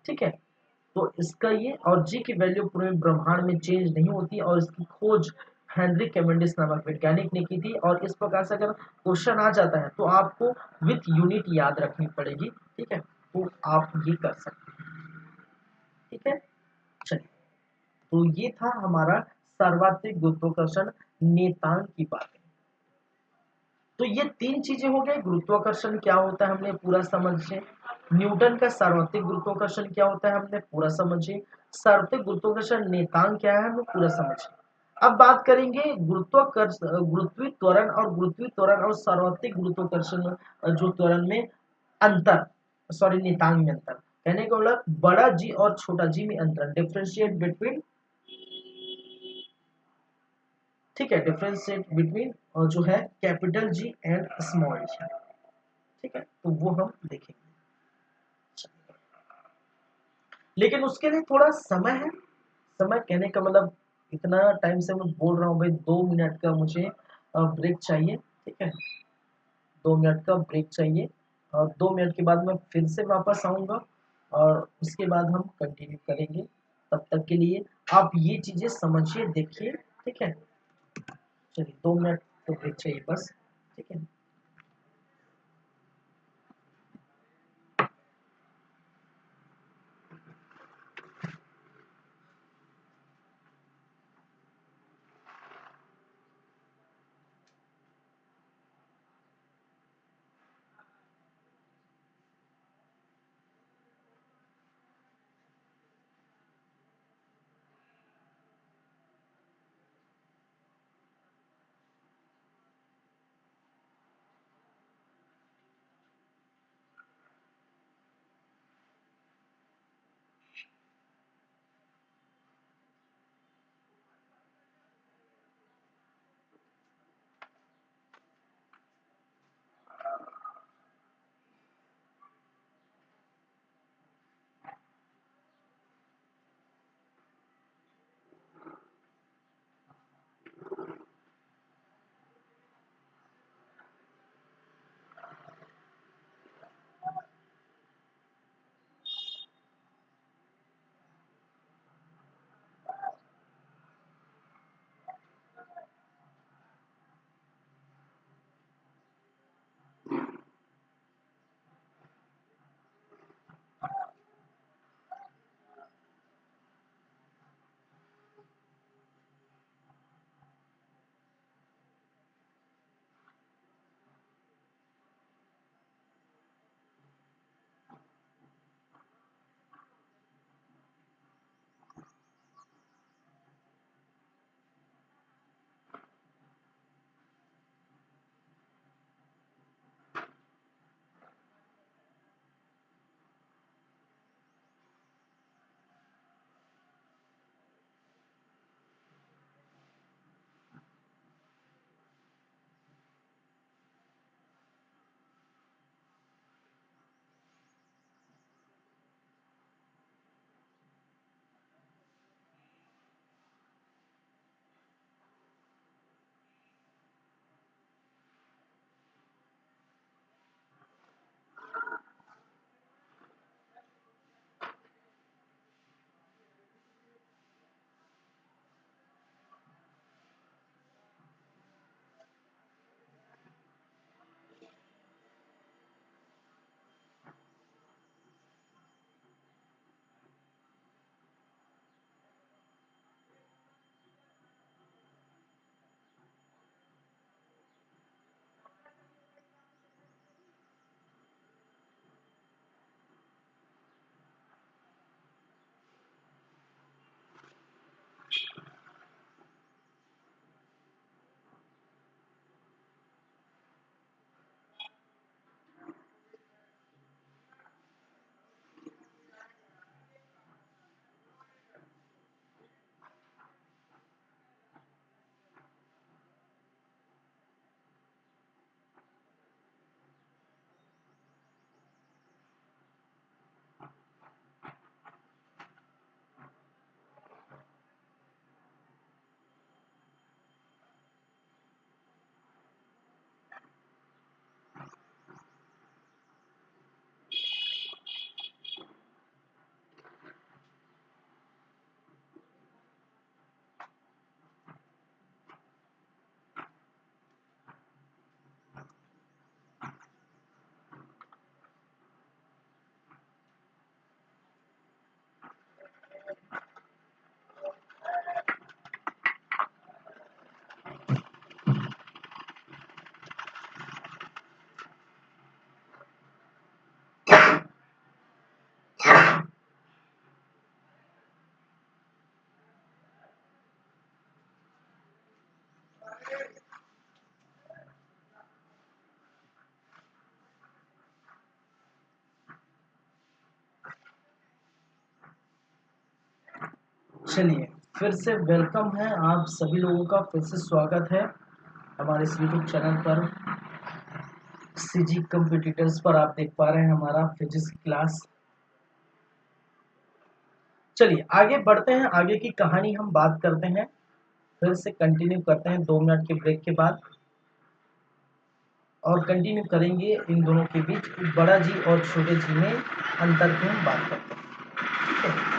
Speaker 1: ठीक है। तो इसका ये और जी की वैल्यू पूरे ब्रह्मांड में चेंज नहीं होती और इसकी खोज हेनरी कैवेंडिश नामक वैज्ञानिक ने की थी। और इस प्रकार से अगर क्वेश्चन आ जाता है तो आपको विथ यूनिट याद रखनी पड़ेगी। ठीक है, तो आप ये कर सकते हैं। ठीक है, चलिए, तो ये था हमारा सर्वाधिक गुरुत्वाकर्षण नेतांक की बात। तो ये तीन चीजें हो गई। गुरुत्वाकर्षण क्या होता है हमने पूरा समझे, न्यूटन का सार्वत्रिक गुरुत्वाकर्षण क्या होता है हमने पूरा समझे, सार्वत्रिक गुरुत्वाकर्षण नियतांक क्या है हमें पूरा समझे। अब बात करेंगे गुरुत्वाकर्षण, गुरुत्वीय त्वरण और गुरुत्वीय त्वरण और सार्वत्रिक गुरुत्वाकर्षण जो त्वरण में अंतर, सॉरी नियतांक में अंतर, कहने का मतलब बड़ा जी और छोटा जी में अंतर, डिफरेंशिएट बिटवीन, ठीक है, डिफरेंशिएट बिटवीन जो है कैपिटल जी एंड स्मॉल जी। ठीक है, तो वो हम देखेंगे। लेकिन उसके लिए थोड़ा समय है। समय कहने का मतलब इतना टाइम से मैं बोल रहा हूँ भाई, 2 मिनट का मुझे ब्रेक चाहिए। ठीक है, 2 मिनट का ब्रेक चाहिए और 2 मिनट के बाद मैं फिर से वापस आऊंगा और उसके बाद हम कंटिन्यू करेंगे। तब तक के लिए आप ये चीजें समझिए, देखिए। ठीक है, चलिए 2 मिनट तो ब्रेक चाहिए बस। ठीक है। चलिए, फिर से वेलकम है आप सभी लोगों का, फिर से स्वागत है हमारे इस यूट्यूब चैनल पर। सीजी कंप्यूटर्स पर आप देख पा रहे हैं हमारा फिजिक्स क्लास। चलिए आगे बढ़ते हैं, आगे की कहानी हम बात करते हैं, फिर से कंटिन्यू करते हैं 2 मिनट के ब्रेक के बाद, और कंटिन्यू करेंगे इन दोनों के बीच बड़ा जी और छोटे जी में अंतर की हम बात करते हैं। ठीक है,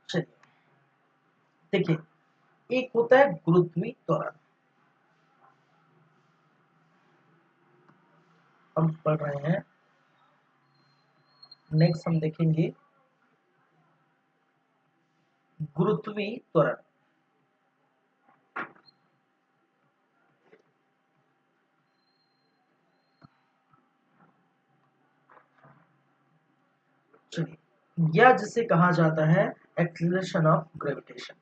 Speaker 1: चलिए देखिए, एक होता है गुरुत्वीय त्वरण। हम पढ़ रहे हैं, नेक्स्ट हम देखेंगे गुरुत्वीय त्वरण। चलिए, या जिसे कहा जाता है acceleration of gravitation.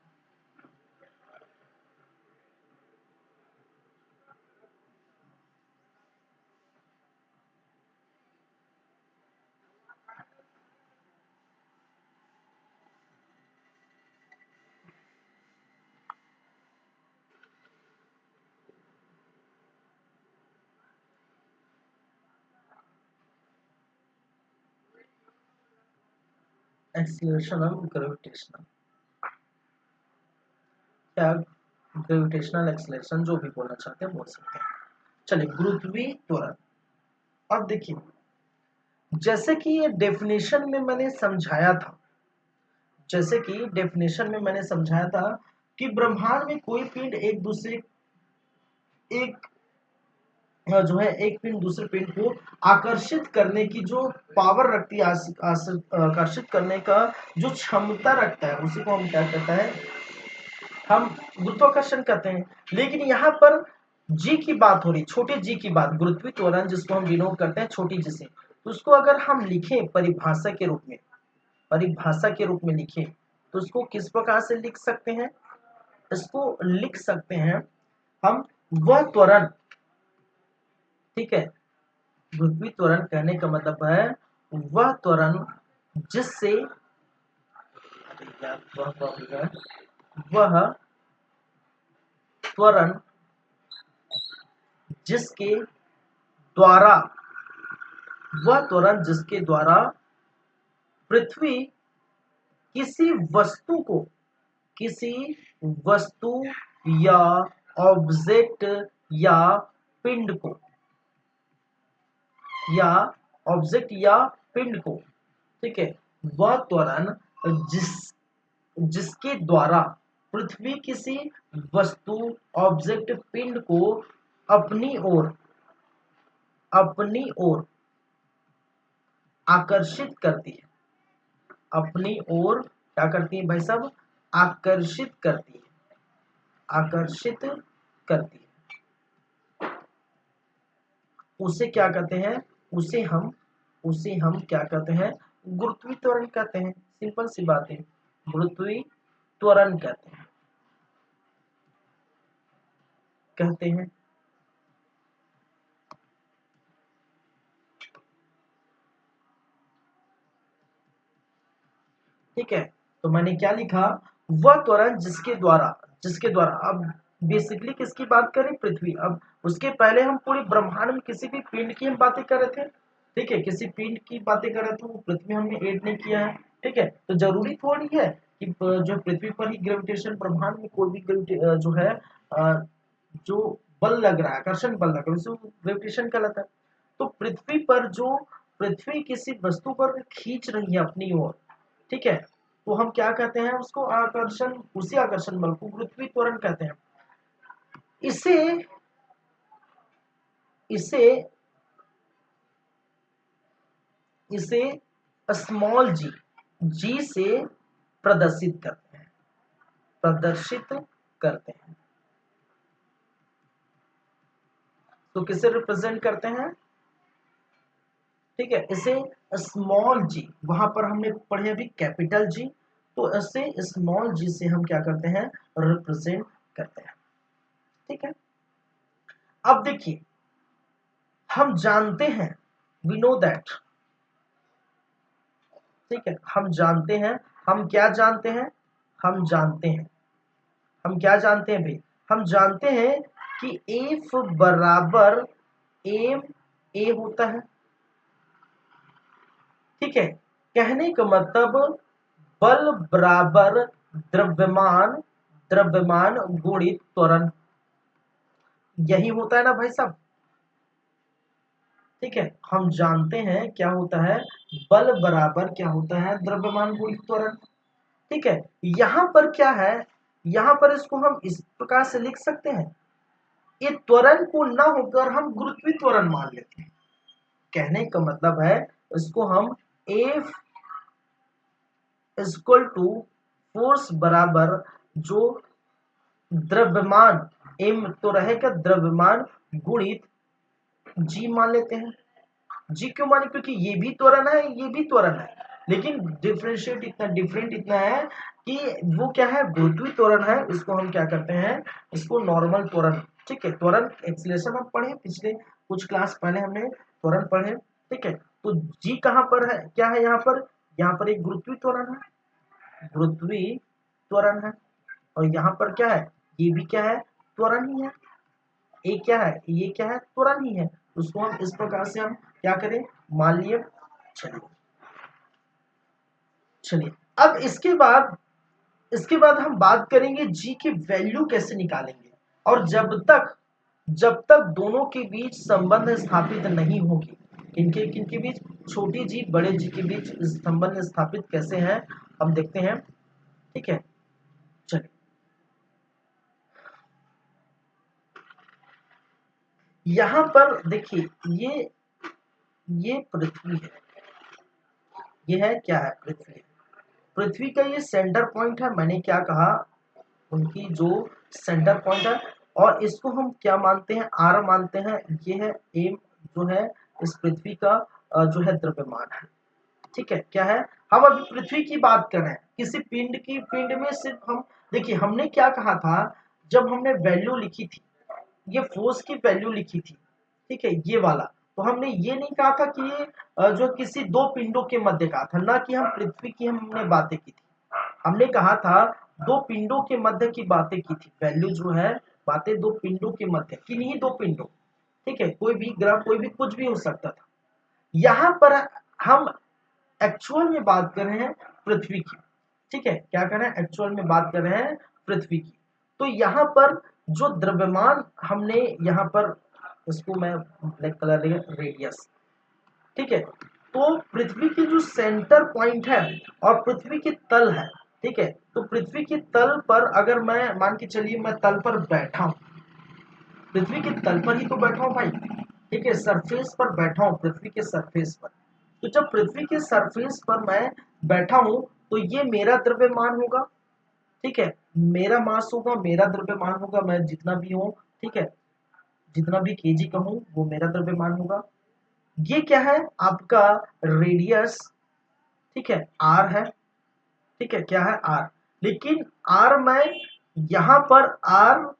Speaker 1: Acceleration of gravitational, क्या ग्रेविटेशनल एक्सीलरेशन, जो भी बोलना चाहते हैं बोल सकते हैं। चलिए, गुरुत्वीय त्वरण। अब देखिए, जैसे कि ये डेफिनेशन में मैंने समझाया था, जैसे कि डेफिनेशन में मैंने समझाया था कि ब्रह्मांड में कोई पिंड एक दूसरे एक जो है एक पिंड दूसरे पिंड को आकर्षित करने की जो पावर रखती है, आकर्षित करने का जो क्षमता रखता है, उसी को हम क्या कहते हैं, हम गुरुत्वाकर्षण कहते हैं। लेकिन यहाँ पर जी की बात हो रही, छोटे जी की बात, गुरुत्वीय त्वरण जिसको हम डिनोट करते हैं छोटी जी से, तो उसको अगर हम लिखें परिभाषा के रूप में, परिभाषा के रूप में लिखें, तो उसको किस प्रकार से लिख सकते हैं? इसको लिख सकते हैं हम, वह त्वरण, ठीक है, गुरुत्वीय त्वरण कहने का मतलब है वह त्वरण जिससे वह त्वरण जिसके द्वारा, वह त्वरण जिसके द्वारा पृथ्वी किसी वस्तु को, किसी वस्तु या ऑब्जेक्ट या पिंड को, या ऑब्जेक्ट या पिंड को, ठीक है, वह त्वरण जिस जिसके द्वारा पृथ्वी किसी वस्तु, ऑब्जेक्ट, पिंड को अपनी ओर, अपनी ओर आकर्षित करती है, अपनी ओर क्या करती है भाई साहब? आकर्षित करती है, आकर्षित करती है, उसे क्या कहते हैं? उसे हम क्या कहते हैं? गुरुत्वीय त्वरण कहते हैं। सिंपल सी बात है, गुरुत्वीय त्वरण कहते हैं। ठीक है, तो मैंने क्या लिखा? वह त्वरण जिसके द्वारा अब बेसिकली किसकी बात करें? पृथ्वी। अब उसके पहले हम पूरे ब्रह्मांड में किसी भी पिंड की हम बातें कर रहे थे, ठीक है, किसी पिंड की बातें कर रहे थे, वो पृथ्वी हमने ऐड नहीं किया है, ठीक है। तो जरूरी थोड़ी है कि जो पृथ्वी पर ही ग्रेविटेशन, ब्रह्मांड में कोई भी जो है जो बल लग रहा है, आकर्षण बल लग रहा है, उसे ग्रेविटेशन कहलाता है। तो पृथ्वी पर जो, पृथ्वी किसी वस्तु पर खींच रही है अपनी ओर, ठीक है, तो हम क्या कहते हैं उसको? आकर्षण, उसी आकर्षण बल को गुरुत्वीय त्वरण कहते हैं। इसे इसे इसे स्मॉल जी, जी से प्रदर्शित करते हैं, प्रदर्शित करते हैं। तो किसे रिप्रेजेंट करते हैं, ठीक है, इसे स्मॉल जी, वहां पर हमने पढ़े अभी कैपिटल जी, तो इसे स्मॉल जी से हम क्या करते हैं, रिप्रेजेंट करते हैं, ठीक है। अब देखिए, हम जानते हैं, वी नो दैट, ठीक है, हम जानते हैं, हम क्या जानते हैं, हम जानते हैं, हम क्या जानते हैं भाई, हम जानते हैं कि एफ बराबर एम ए होता है, ठीक है। कहने का मतलब बल बराबर द्रव्यमान, द्रव्यमान गुणित त्वरण, यही होता है ना भाई साहब, ठीक है। हम जानते हैं क्या होता है, बल बराबर क्या होता है, द्रव्यमान गुणित त्वरण, ठीक है। यहां पर क्या है, यहां पर इसको हम इस प्रकार से लिख सकते हैं, ये त्वरण को ना होकर हम गुरुत्वीय त्वरण मान लेते हैं। कहने का मतलब है, इसको हम F इक्वल टू फोर्स बराबर जो द्रव्यमान m तो रहेगा द्रव्यमान गुणित g मान लेते हैं। जी क्यों माने, क्योंकि ये भी त्वरण है, ये भी त्वरण है, लेकिन डिफरेंशिएट इतना डिफरेंट इतना है कि वो क्या है, गुरुत्वीय त्वरण है, इसको हम क्या करते हैं, इसको नॉर्मल त्वरण, ठीक है। त्वरण एक्सीलरेशन हम पढ़े पिछले कुछ क्लास पहले हमने त्वरण पढ़े, ठीक है। तो जी कहां पर है, क्या है यहाँ पर, यहाँ पर एक गुरुत्वीय त्वरण है, गुरुत्वीय त्वरण है, और यहाँ पर क्या है, ये भी क्या है, त्वरण ही है, ये क्या है, ये क्या है, त्वरण ही है। उसको हम इस प्रकार से हम क्या करें, मान लिए। चलिए चलिए, अब इसके बाद हम बात करेंगे जी की वैल्यू कैसे निकालेंगे, और जब तक दोनों के बीच संबंध स्थापित नहीं होगी, किनके किनके बीच, छोटी जी बड़े जी के बीच संबंध स्थापित कैसे हैं, हम देखते हैं, ठीक है। चलिए, यहां पर देखिए, ये पृथ्वी है, ये है क्या है, पृथ्वी, पृथ्वी का ये सेंटर पॉइंट है, मैंने क्या कहा, उनकी जो सेंटर पॉइंट है, और इसको हम क्या मानते हैं, आर मानते हैं, ये है एम जो है इस पृथ्वी का जो है द्रव्यमान है, ठीक है। क्या है, हम अभी पृथ्वी की बात कर रहे हैं, किसी पिंड में सिर्फ हम, देखिए हमने क्या कहा था, जब हमने वैल्यू लिखी थी, ये फोर्स की वैल्यू लिखी थी, ठीक है, ये वाला, तो हमने ये नहीं कहा था कि ये जो किसी दो पिंडों के मध्य का था, ना कि हम पृथ्वी की हमने बातें की थी, हमने कहा था दो पिंडों के मध्य की बातें की थी, वैल्यू जो है, बातें दो पिंडों के मध्य, किन्हीं दो पिंडों, ठीक है, कोई भी ग्रह, कोई भी कुछ भी हो सकता था। यहां पर हम एक्चुअल में बात कर रहे हैं पृथ्वी की, ठीक है, क्या कर रहे हैं, एक्चुअल में बात कर रहे हैं पृथ्वी की। तो यहाँ पर जो द्रव्यमान हमने यहाँ पर, इसको मैं ब्लैक कलर रेडियस, ठीक है, तो पृथ्वी की जो सेंटर पॉइंट है और पृथ्वी की तल है, ठीक है, तो पृथ्वी की तल पर अगर मैं मान के चलिए मैं तल पर बैठा हूं, पृथ्वी के तल पर ही तो बैठा हूं भाई, ठीक है, सरफेस पर बैठा हूं, पृथ्वी के सरफेस पर, तो जब पृथ्वी के सरफेस पर मैं बैठा हूं, तो ये मेरा द्रव्यमान होगा, ठीक है, मेरा मास होगा, मेरा द्रव्यमान होगा, मैं जितना भी हूं, ठीक है, जितना भी केजी का हूं वो मेरा द्रव्यमान होगा। ये क्या है, आपका रेडियस, ठीक है, आर है, ठीक है, क्या है, आर, लेकिन आर मैं यहां पर आर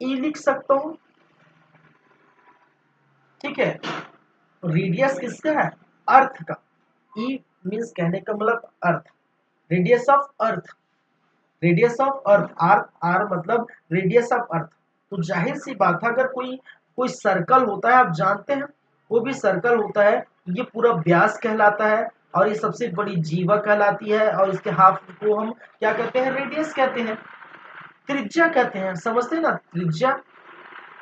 Speaker 1: ई लिख सकता हूं, ठीक है, रेडियस किसका है, अर्थ का, ई मींस कहने का मतलब earth, radius of earth, radius of earth, R R मतलब रेडियस ऑफ अर्थ। तो जाहिर सी बात है, अगर कोई कोई सर्कल होता है, आप जानते हैं कोई भी सर्कल होता है, ये पूरा व्यास कहलाता है, और ये सबसे बड़ी जीवा कहलाती है, और इसके हाफ को हम क्या कहते हैं, रेडियस कहते हैं, त्रिज्या कहते हैं, समझते हैं ना, त्रिज्या,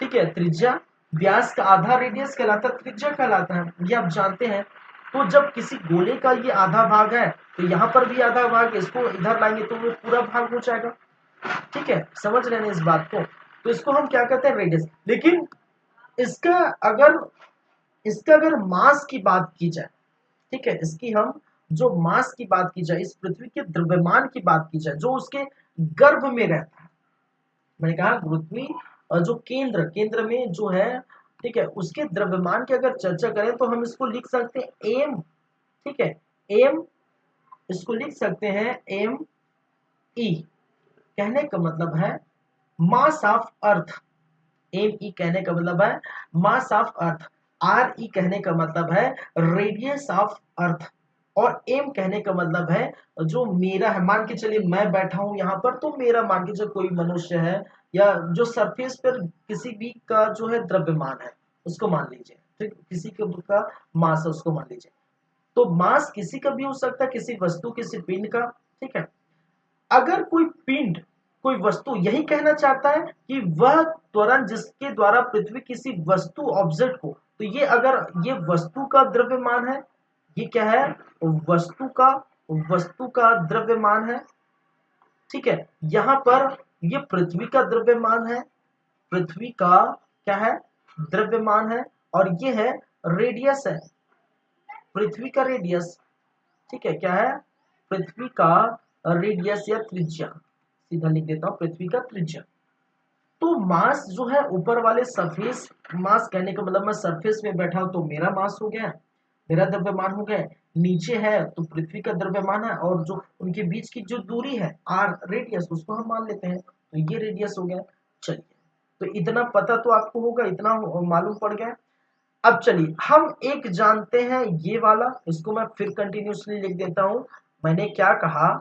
Speaker 1: ठीक है, त्रिज्या, व्यास का आधा रेडियस कहलाता है, त्रिज्या कहलाता है, ये आप जानते हैं। तो जब किसी गोले का ये आधा भाग है, तो यहाँ पर भी आधा भाग, इसको इधर लाएंगे तो वो पूरा भाग हो जाएगा, ठीक है, समझ रहे हैं इस बात को, तो इसको हम क्या कहते हैं, रेडियस। लेकिन इसका अगर इसका अगर मास की बात की जाए, ठीक है, इसकी हम जो मास की बात की जाए, इस पृथ्वी के द्रव्यमान की बात की जाए, जो उसके गर्भ में रहता है, मैंने कहा गुरुत्वीय जो केंद्र केंद्र में जो है ठीक है, उसके द्रव्यमान की अगर चर्चा करें तो हम इसको लिख सकते हैं एम, ठीक है, एम, इसको लिख सकते हैं एम ई। कहने का मतलब है मास ऑफ अर्थ, एम ई कहने का मतलब है मास ऑफ अर्थ, आर ई कहने का मतलब है रेडियस ऑफ अर्थ, और एम कहने का मतलब है जो मेरा है। मान के चलिए मैं बैठा हूं यहाँ पर, तो मेरा मान के चलिए कोई मनुष्य है या जो सरफेस पर किसी भी का जो है द्रव्यमान है उसको मान लीजिए, ठीक, किसी का मास है उसको मान लीजिए। तो मास किसी का भी हो सकता है, किसी वस्तु, किसी पिंड का, ठीक है। अगर कोई पिंड, कोई वस्तु यही कहना चाहता है कि वह त्वरण जिसके द्वारा पृथ्वी किसी वस्तु ऑब्जेक्ट को, तो ये अगर ये वस्तु का द्रव्यमान है, ये क्या है, वस्तु का, वस्तु का द्रव्यमान है, ठीक है। यहां पर ये पृथ्वी का द्रव्यमान है, पृथ्वी का क्या है, द्रव्यमान है, और ये है रेडियस है, पृथ्वी का रेडियस, ठीक है, क्या है, पृथ्वी का रेडियस या त्रिज्या, सीधा लिख देता हूं पृथ्वी का त्रिज्या। तो मास जो है ऊपर वाले सरफेस, मास कहने का मतलब मैं सरफेस में बैठा हूं तो मेरा मास हो गया, मेरा द्रव्यमान हो गया। नीचे है तो पृथ्वी का द्रव्यमान है, और जो उनके बीच की जो दूरी है आर, रेडियस, उसको हम मान लेते हैं, तो ये रेडियस हो गया। चलिए, तो इतना पता तो आपको होगा, इतना मालूम पड़ गया। अब चलिए हम एक जानते हैं ये वाला, इसको मैं फिर कंटिन्यूसली लिख देता हूं। मैंने क्या कहा,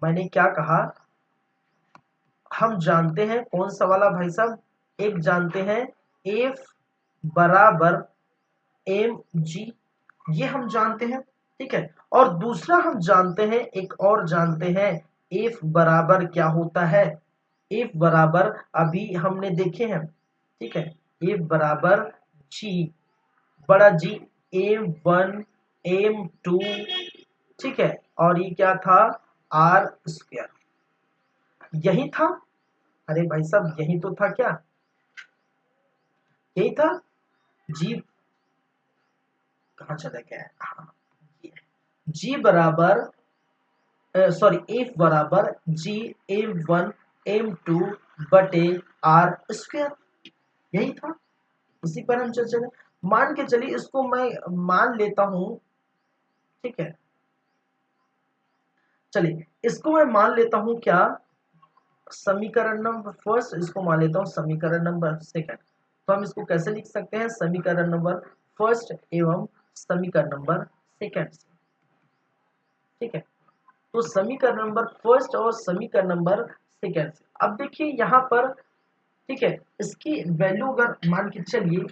Speaker 1: मैंने क्या कहा, हम जानते हैं कौन सा वाला भाई साहब, एक जानते हैं एफ बराबर एम जी, ये हम जानते हैं, ठीक है। और दूसरा हम जानते हैं, एक और जानते हैं, एफ बराबर क्या होता है, एफ बराबर अभी हमने देखे हैं, ठीक है, एफ बराबर जी, बड़ा जी, M1 M2, ठीक है, और ये क्या था, आर स्क्वायर, यही था। अरे भाई साहब यही तो था क्या, यही था जी, कहाँ चला गया है, हाँ, जी बराबर, सॉरी, एफ बराबर जी M1 M2 बटे आर स्क्वायर, यही था, इसी पर हम चर्चा करें। मान के चलिए इसको मैं मान लेता हूं, ठीक है, चलिए इसको मैं मान लेता हूं क्या, समीकरण नंबर फर्स्ट, इसको मान लेता हूं समीकरण नंबर सेकंड। तो हम इसको कैसे लिख सकते हैं, समीकरण नंबर फर्स्ट एवं समीकरण नंबर सेकंड से, ठीक है। तो समीकरण नंबर फर्स्ट और समीकरण नंबर सेकंड से, अब देखिए यहां पर, ठीक है, इसकी वैल्यू अगर मान के चलिए,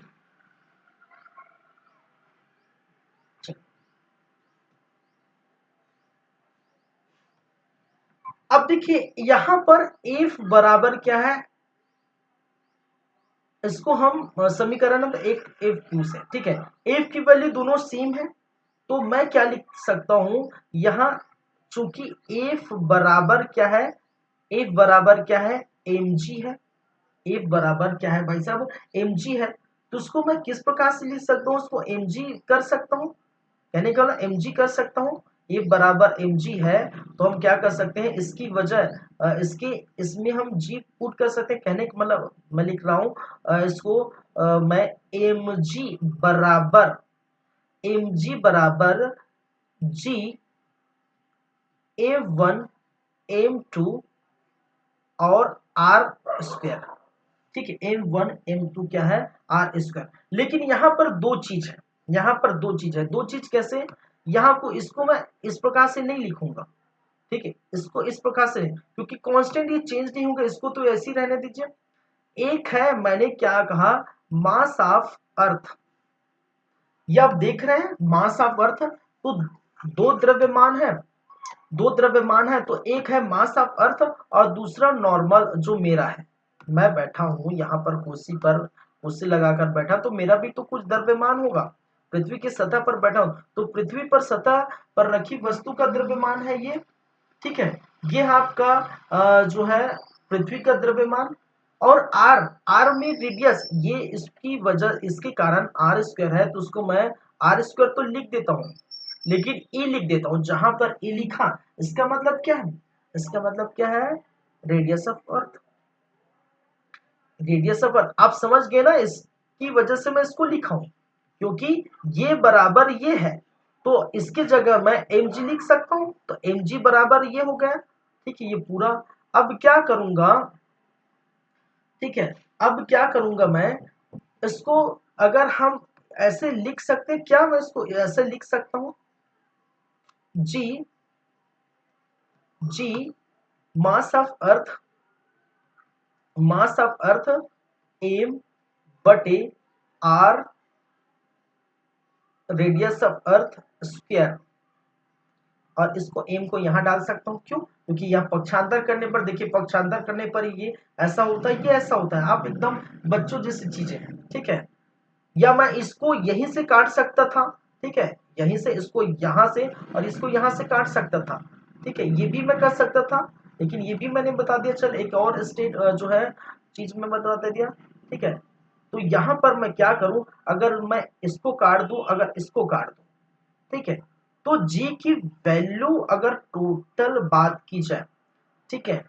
Speaker 1: अब देखिए यहां पर एफ बराबर क्या है, इसको हम समीकरण नंबर एक एफ टू से, ठीक है, एफ की वैल्यू दोनों सेम है, तो मैं क्या लिख सकता हूं यहां, चूंकि एफ बराबर क्या है, एफ बराबर क्या है, एम जी है, एफ बराबर क्या है भाई साहब, एम जी है, तो उसको मैं किस प्रकार से लिख सकता हूं, उसको एम जी कर सकता हूं, कहने का मतलब एम जी कर सकता हूं, ये बराबर एम जी है, तो हम क्या कर सकते हैं, इसकी वजह इसके, इसमें हम जी पुट कर सकते हैं, कहने का मतलब मैं लिख रहा हूं इसको, मैं एम जी बराबर, एम जी बराबर जी M1 M2 और आर स्क्वायर, ठीक है, M1 M2 क्या है, आर स्क्वायर। लेकिन यहां पर दो चीज है, यहां पर दो चीज है, दो चीज कैसे, यहां को, इसको मैं इस प्रकार से नहीं लिखूंगा, ठीक है, इसको इस प्रकार से नहीं, क्योंकि कांस्टेंट ये चेंज नहीं होगा, इसको तो ऐसे ही रहने दीजिए। एक है, मैंने क्या कहा, मास ऑफ अर्थ, ये आप देख रहे हैं मास ऑफ अर्थ, तो दो द्रव्यमान है, दो द्रव्यमान है, तो एक है मास ऑफ अर्थ और दूसरा नॉर्मल जो मेरा है, मैं बैठा हूं यहाँ पर कुर्सी पर, कुर्सी लगाकर बैठा, तो मेरा भी तो कुछ द्रव्यमान होगा, पृथ्वी की सतह पर बैठा हूं, तो पृथ्वी पर सतह पर रखी वस्तु का द्रव्यमान है ये, ठीक है, ये आपका जो है पृथ्वी का द्रव्यमान, और आर, आर में रेडियस, ये इसकी वजह, इसके कारण आर स्क्वायर है, तो उसको मैं आर स्क्वायर तो लिख देता हूं, लेकिन ई लिख देता हूं, जहां पर ई लिखा इसका मतलब क्या है, इसका मतलब क्या है, radius of earth, radius of अर्थ, आप समझ गए ना इस की वजह से मैं इसको लिखा हूं, क्योंकि ये बराबर ये है तो इसके जगह मैं mg लिख सकता हूं, तो mg बराबर ये हो गया। ठीक है, ये पूरा। अब क्या करूंगा, ठीक है, अब क्या करूंगा मैं इसको, अगर हम ऐसे लिख सकते हैं क्या, मैं इसको ऐसे लिख सकता हूं, G G mass of earth M बटे R radius of earth square, और इसको एम को यहां डाल सकता हूं। क्यों? क्योंकि यहां पक्षांतर करने पर, देखिए पक्षांतर करने पर ये ऐसा होता है, ये ऐसा होता है। आप एकदम बच्चों जैसी चीजें, ठीक है। या मैं इसको यहीं से काट सकता था, ठीक है, यहीं से इसको यहां से और इसको यहां से काट सकता था, ठीक है, ये भी मैं कर सकता था। लेकिन ये भी मैंने बता दिया। चल एक और स्टेट जो है चीज में बता दिया, ठीक है। तो यहां पर मैं क्या करूं, अगर मैं इसको काट दूं, अगर इसको काट दूं, ठीक है, तो जी की वैल्यू अगर टोटल बात की जाए, ठीक है,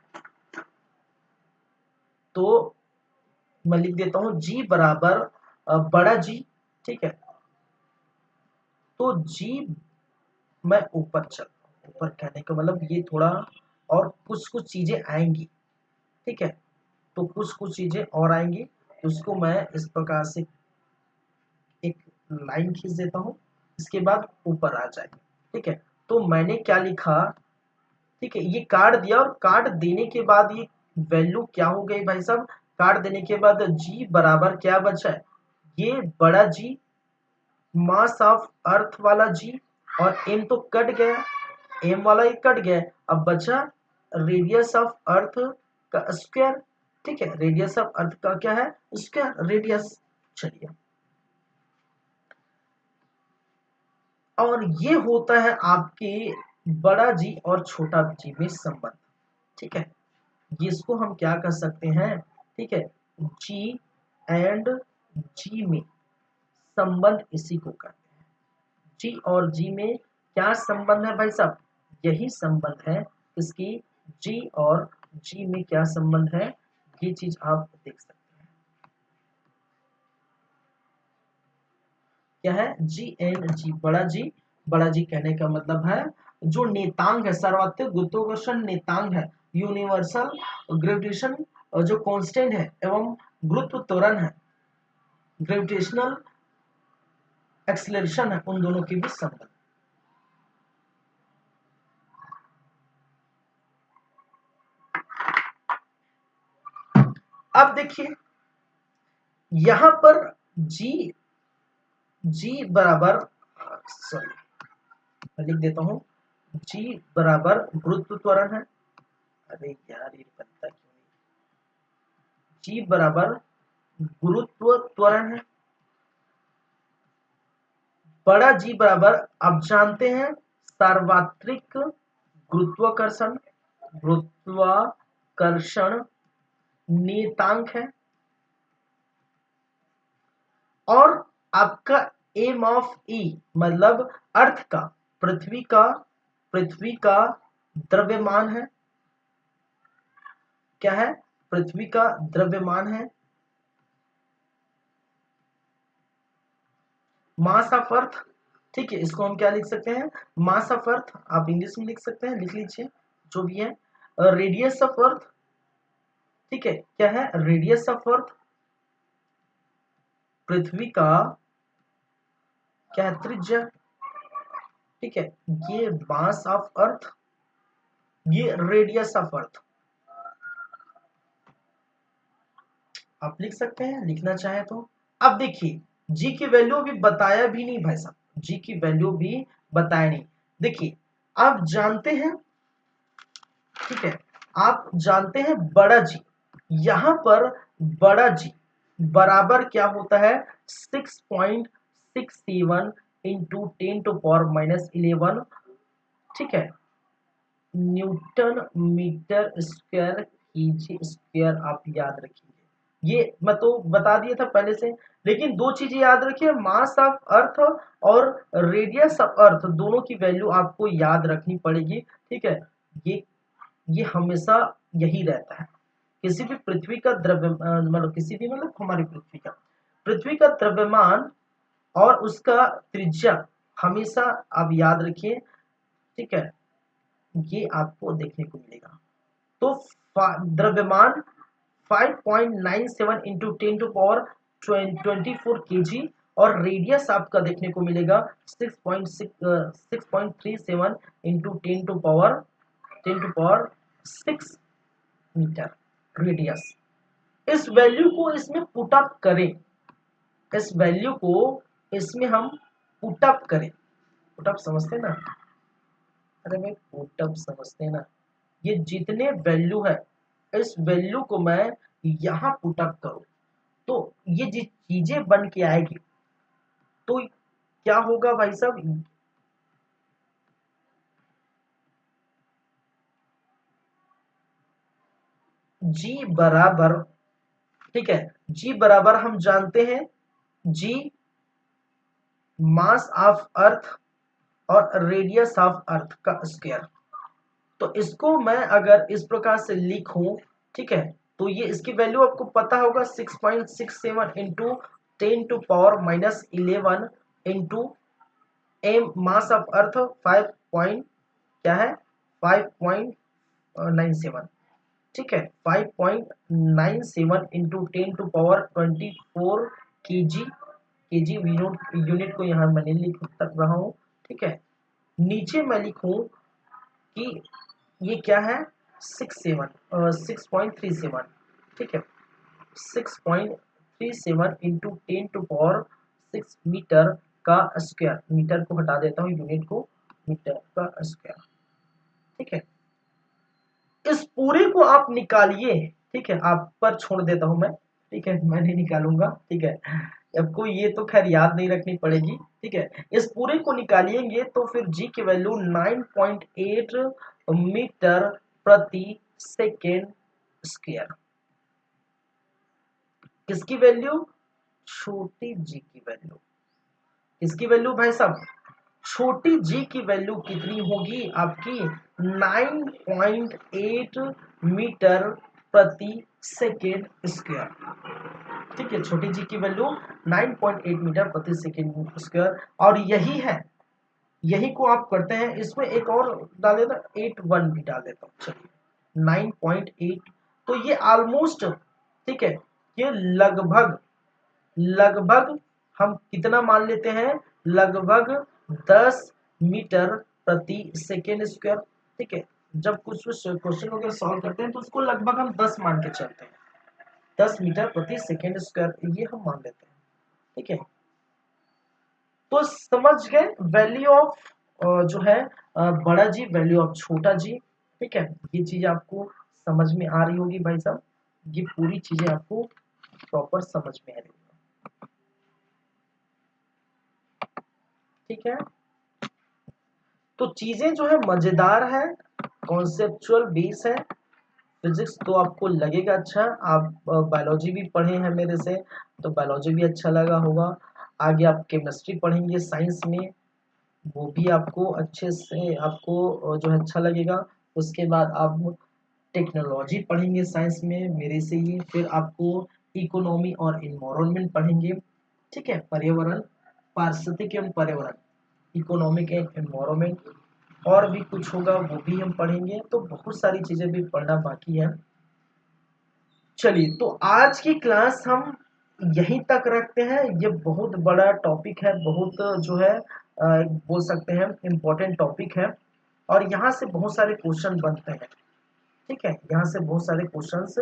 Speaker 1: तो मैं लिख देता हूं जी बराबर बड़ा जी, ठीक है। तो जी, मैं ऊपर चल, ऊपर कहने का मतलब ये थोड़ा और कुछ कुछ चीजें आएंगी, ठीक है, तो कुछ कुछ चीजें और आएंगी, तो उसको मैं इस प्रकार से एक लाइन खींच देता हूं, इसके बाद ऊपर आ जाए, ठीक है। तो मैंने क्या लिखा, ठीक है, ये काट दिया, और काट देने के बाद ये वैल्यू क्या हो गई भाई साहब, काट देने के बाद जी बराबर क्या बचा है, ये बड़ा जी मास ऑफ अर्थ वाला जी, और एम तो कट गया, एम वाला ही कट गया, अब बचा रेडियस ऑफ अर्थ का स्क्वायर, ठीक है, रेडियस ऑफ अर्थ का क्या है, स्क्वायर रेडियस। चलिए, और ये होता है आपके बड़ा जी और छोटा जी में संबंध, ठीक है। इसको हम क्या कर सकते हैं, ठीक है, जी एंड जी में संबंध इसी को कहते हैं। जी और जी में क्या संबंध है भाई साहब, यही संबंध है इसकी, जी और जी में क्या संबंध है, ये चीज आप देख सकते हैं। क्या है, जी एंड जी, बड़ा जी कहने का मतलब है जो नेतांग है, सर्वाधिक गुरुत्वाकर्षण नेतांग है, यूनिवर्सल ग्रेविटेशन जो कांस्टेंट है, एवं गुरुत्व त्वरण है, ग्रेविटेशनल एक्सीलरेशन है, उन दोनों के बीच संबंध। अब देखिए यहां पर जी जी बराबर, सॉरी मैं लिख देता हूं, जी बराबर गुरुत्व त्वरण है। अरे यार ये बनता क्यों नहीं, जी बराबर गुरुत्व त्वरण है, बड़ा जी बराबर, आप जानते हैं सार्वत्रिक गुरुत्वाकर्षण, गुरुत्वाकर्षण नियतांक है, और आपका एम ऑफ ई मतलब अर्थ का, पृथ्वी का द्रव्यमान है, क्या है, पृथ्वी का द्रव्यमान है, मास ऑफ अर्थ, ठीक है, इसको हम क्या लिख सकते हैं, मास ऑफ अर्थ, आप इंग्लिश में लिख सकते हैं, लिख लीजिए जो भी है। रेडियस ऑफ अर्थ, ठीक है, क्या है, रेडियस ऑफ अर्थ, पृथ्वी का क्या है, त्रिज्या, ठीक है, ये मास ऑफ अर्थ, ये रेडियस ऑफ अर्थ, आप लिख सकते हैं लिखना चाहे तो। अब देखिए जी की वैल्यू भी बताया भी नहीं भाई साहब, जी की वैल्यू भी बताया नहीं। देखिए आप जानते हैं, ठीक है, आप जानते हैं बड़ा जी, यहां पर बड़ा जी बराबर क्या होता है, 6.67 इंटू 10⁻⁻11, ठीक है, न्यूटन मीटर स्क्वायर कीजी स्क्वायर, आप याद रखिए। ये मैं तो बता दिया था पहले से, लेकिन दो चीजें याद रखिए, मास ऑफ अर्थ और रेडियस ऑफ अर्थ, दोनों की वैल्यू आपको याद रखनी पड़ेगी, ठीक है। ये ये हमेशा यही रहता है, किसी भी पृथ्वी का द्रव्य मतलब किसी भी मतलब हमारी पृथ्वी का पृथ्वी का द्रव्यमान और उसका त्रिज्या हमेशा आप याद रखिए, ठीक है, ये आपको देखने को मिलेगा। तो द्रव्यमान 5.97 इंटू 10 टू पावर 24 kg और रेडियस आपका देखने को मिलेगा 6.37 into 10 to power 6 metre radius. इस वैल्यू को इसमें पुट अप करें, इस वैल्यू को इसमें हम पुट अप करें, पुट अप समझते हैं ना, अरे मैं पुट अप समझते हैं ना, ये जितने वैल्यू है इस वैल्यू को मैं यहाँ पुट अप करूं तो ये जी चीजें बन के आएगी, तो क्या होगा भाई साहब, जी बराबर, ठीक है, जी बराबर हम जानते हैं, जी मास ऑफ अर्थ और रेडियस ऑफ अर्थ का स्क्वायर। तो इसको मैं अगर इस प्रकार से लिखूं, ठीक है, तो ये इसकी वैल्यू आपको पता होगा 6.67 into 10 to power -11 into M mass of earth 5 point क्या है 5.97, ठीक है, 5.97 into 10 to power 24 kg, kg unit को यहाँ मैंने लिख रहा हूँ, ठीक है। नीचे मैं लिखूं कि ये क्या है 6.37, ठीक है, 6.37 इंटू 10 टू पावर 6 मीटर का स्क्वायर, मीटर को हटा देता हूँ, यूनिट को, मीटर का स्क्वायर, ठीक है। इस पूरे को आप निकालिए, ठीक है, आप पर छोड़ देता हूं मैं, ठीक है, मैं नहीं निकालूंगा, ठीक है, आपको ये तो खैर याद नहीं रखनी पड़ेगी, ठीक है। इस पूरे को निकालिएंगे तो फिर जी की वैल्यू 9.8 मीटर प्रति सेकेंड स्क्वायर। किसकी वैल्यू, छोटी जी की वैल्यू, किसकी वैल्यू भाई साहब, छोटी जी की वैल्यू कितनी होगी आपकी 9.8 मीटर प्रति सेकेंड स्क्वायर, ठीक है, छोटी जी की वैल्यू 9.8 मीटर प्रति सेकेंड स्क्वायर। और यही है, यही को आप करते हैं, इसमें एक और डाल देता 81 भी डाल देता हूँ, चलिए 9.8, तो ये ऑलमोस्ट, ठीक है, ये लगभग लगभग हम कितना मान लेते हैं, लगभग 10 मीटर प्रति सेकेंड स्क्वायर, ठीक है। जब कुछ क्वेश्चन वगैरह सॉल्व करते हैं तो उसको लगभग हम 10 मान के चलते हैं, 10 मीटर प्रति सेकेंड स्क्वायर ये हम मान लेते हैं, ठीक है। तो समझ गए वैल्यू ऑफ जो है बड़ा जी, वैल्यू ऑफ छोटा जी, ठीक है, ये चीज आपको समझ में आ रही होगी भाई साहब, ये पूरी चीजें आपको प्रॉपर समझ में आ रही होगी, ठीक है। तो चीजें जो है मजेदार है, कॉन्सेप्चुअल बेस है, फिजिक्स तो आपको लगेगा अच्छा, आप बायोलॉजी भी पढ़े हैं मेरे से तो बायोलॉजी भी अच्छा लगा होगा, आगे आप केमिस्ट्री पढ़ेंगे साइंस में, वो भी आपको अच्छे से आपको जो है अच्छा लगेगा। उसके बाद आप टेक्नोलॉजी पढ़ेंगे साइंस में मेरे से ही, फिर आपको इकोनॉमी और इन्वायरमेंट पढ़ेंगे, ठीक है, पर्यावरण, पारिस्थितिकी एवं पर्यावरण, इकोनॉमिक एंड एनवायरनमेंट, और भी कुछ होगा वो भी हम पढ़ेंगे, तो बहुत सारी चीजें भी पढ़ना बाकी है। चलिए, तो आज की क्लास हम यहीं तक रखते हैं, ये बहुत बड़ा टॉपिक है, बहुत जो है बोल सकते हैं इम्पोर्टेंट टॉपिक है, और यहाँ से बहुत सारे क्वेश्चन बनते हैं, ठीक है, यहाँ से बहुत सारे क्वेश्चंस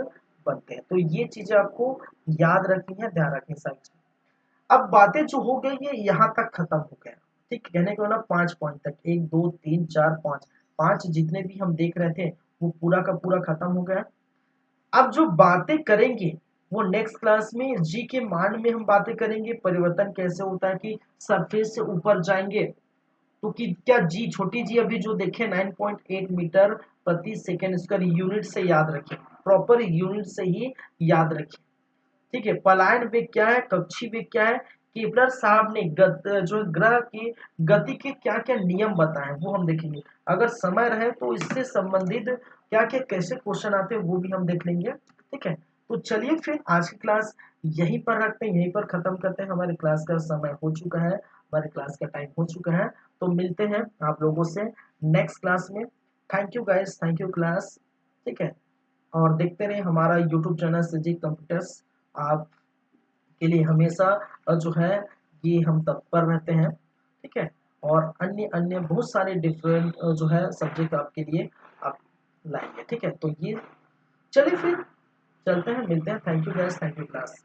Speaker 1: बनते हैं, तो ये चीजें आपको याद रखनी है, ध्यान रखनी सारी। अब बातें जो हो गई ये यहाँ तक खत्म हो गया, ठीक, कहने का मतलब 5 पॉइंट तक, 1 2 3 4 5, 5 जितने भी हम देख रहे थे वो पूरा का पूरा खत्म हो गया। अब जो बातें करेंगे वो नेक्स्ट क्लास में जी के मान में हम बातें करेंगे, परिवर्तन कैसे होता है कि सरफेस से ऊपर जाएंगे, तो कि क्या जी, छोटी जी अभी जो देखे 9.8 मीटर प्रति सेकेंड स्क्वायर, यूनिट से याद रखें, प्रॉपर यूनिट से ही याद रखें, ठीक है। पलायन वेग क्या है, कक्षी वेग क्या है, केपलर साहब ने जो ग्रह की गति के क्या क्या नियम बताए हैं वो हम देखेंगे, अगर समय रहे तो इससे संबंधित क्या क्या कैसे क्वेश्चन आते हैं वो भी हम देख लेंगे, ठीक है। तो चलिए फिर आज की क्लास यहीं पर रखते हैं, यहीं पर ख़त्म करते हैं। हमारे क्लास का समय हो चुका है, हमारे क्लास का टाइम हो चुका है। तो मिलते हैं आप लोगों से नेक्स्ट क्लास में। Thank you guys, thank you class. ठीक है, और देखते रहे हमारा यूट्यूब चैनल सिजी कंप्यूटर्स। आपके लिए हमेशा जो है ये हम तत्पर रहते हैं। ठीक है, और अन्य अन्य बहुत सारे डिफरेंट जो है सब्जेक्ट आपके लिए आप लाएंगे। ठीक है, तो ये चलिए फिर चलते हैं, मिलते हैं। Thank you guys, thank you class.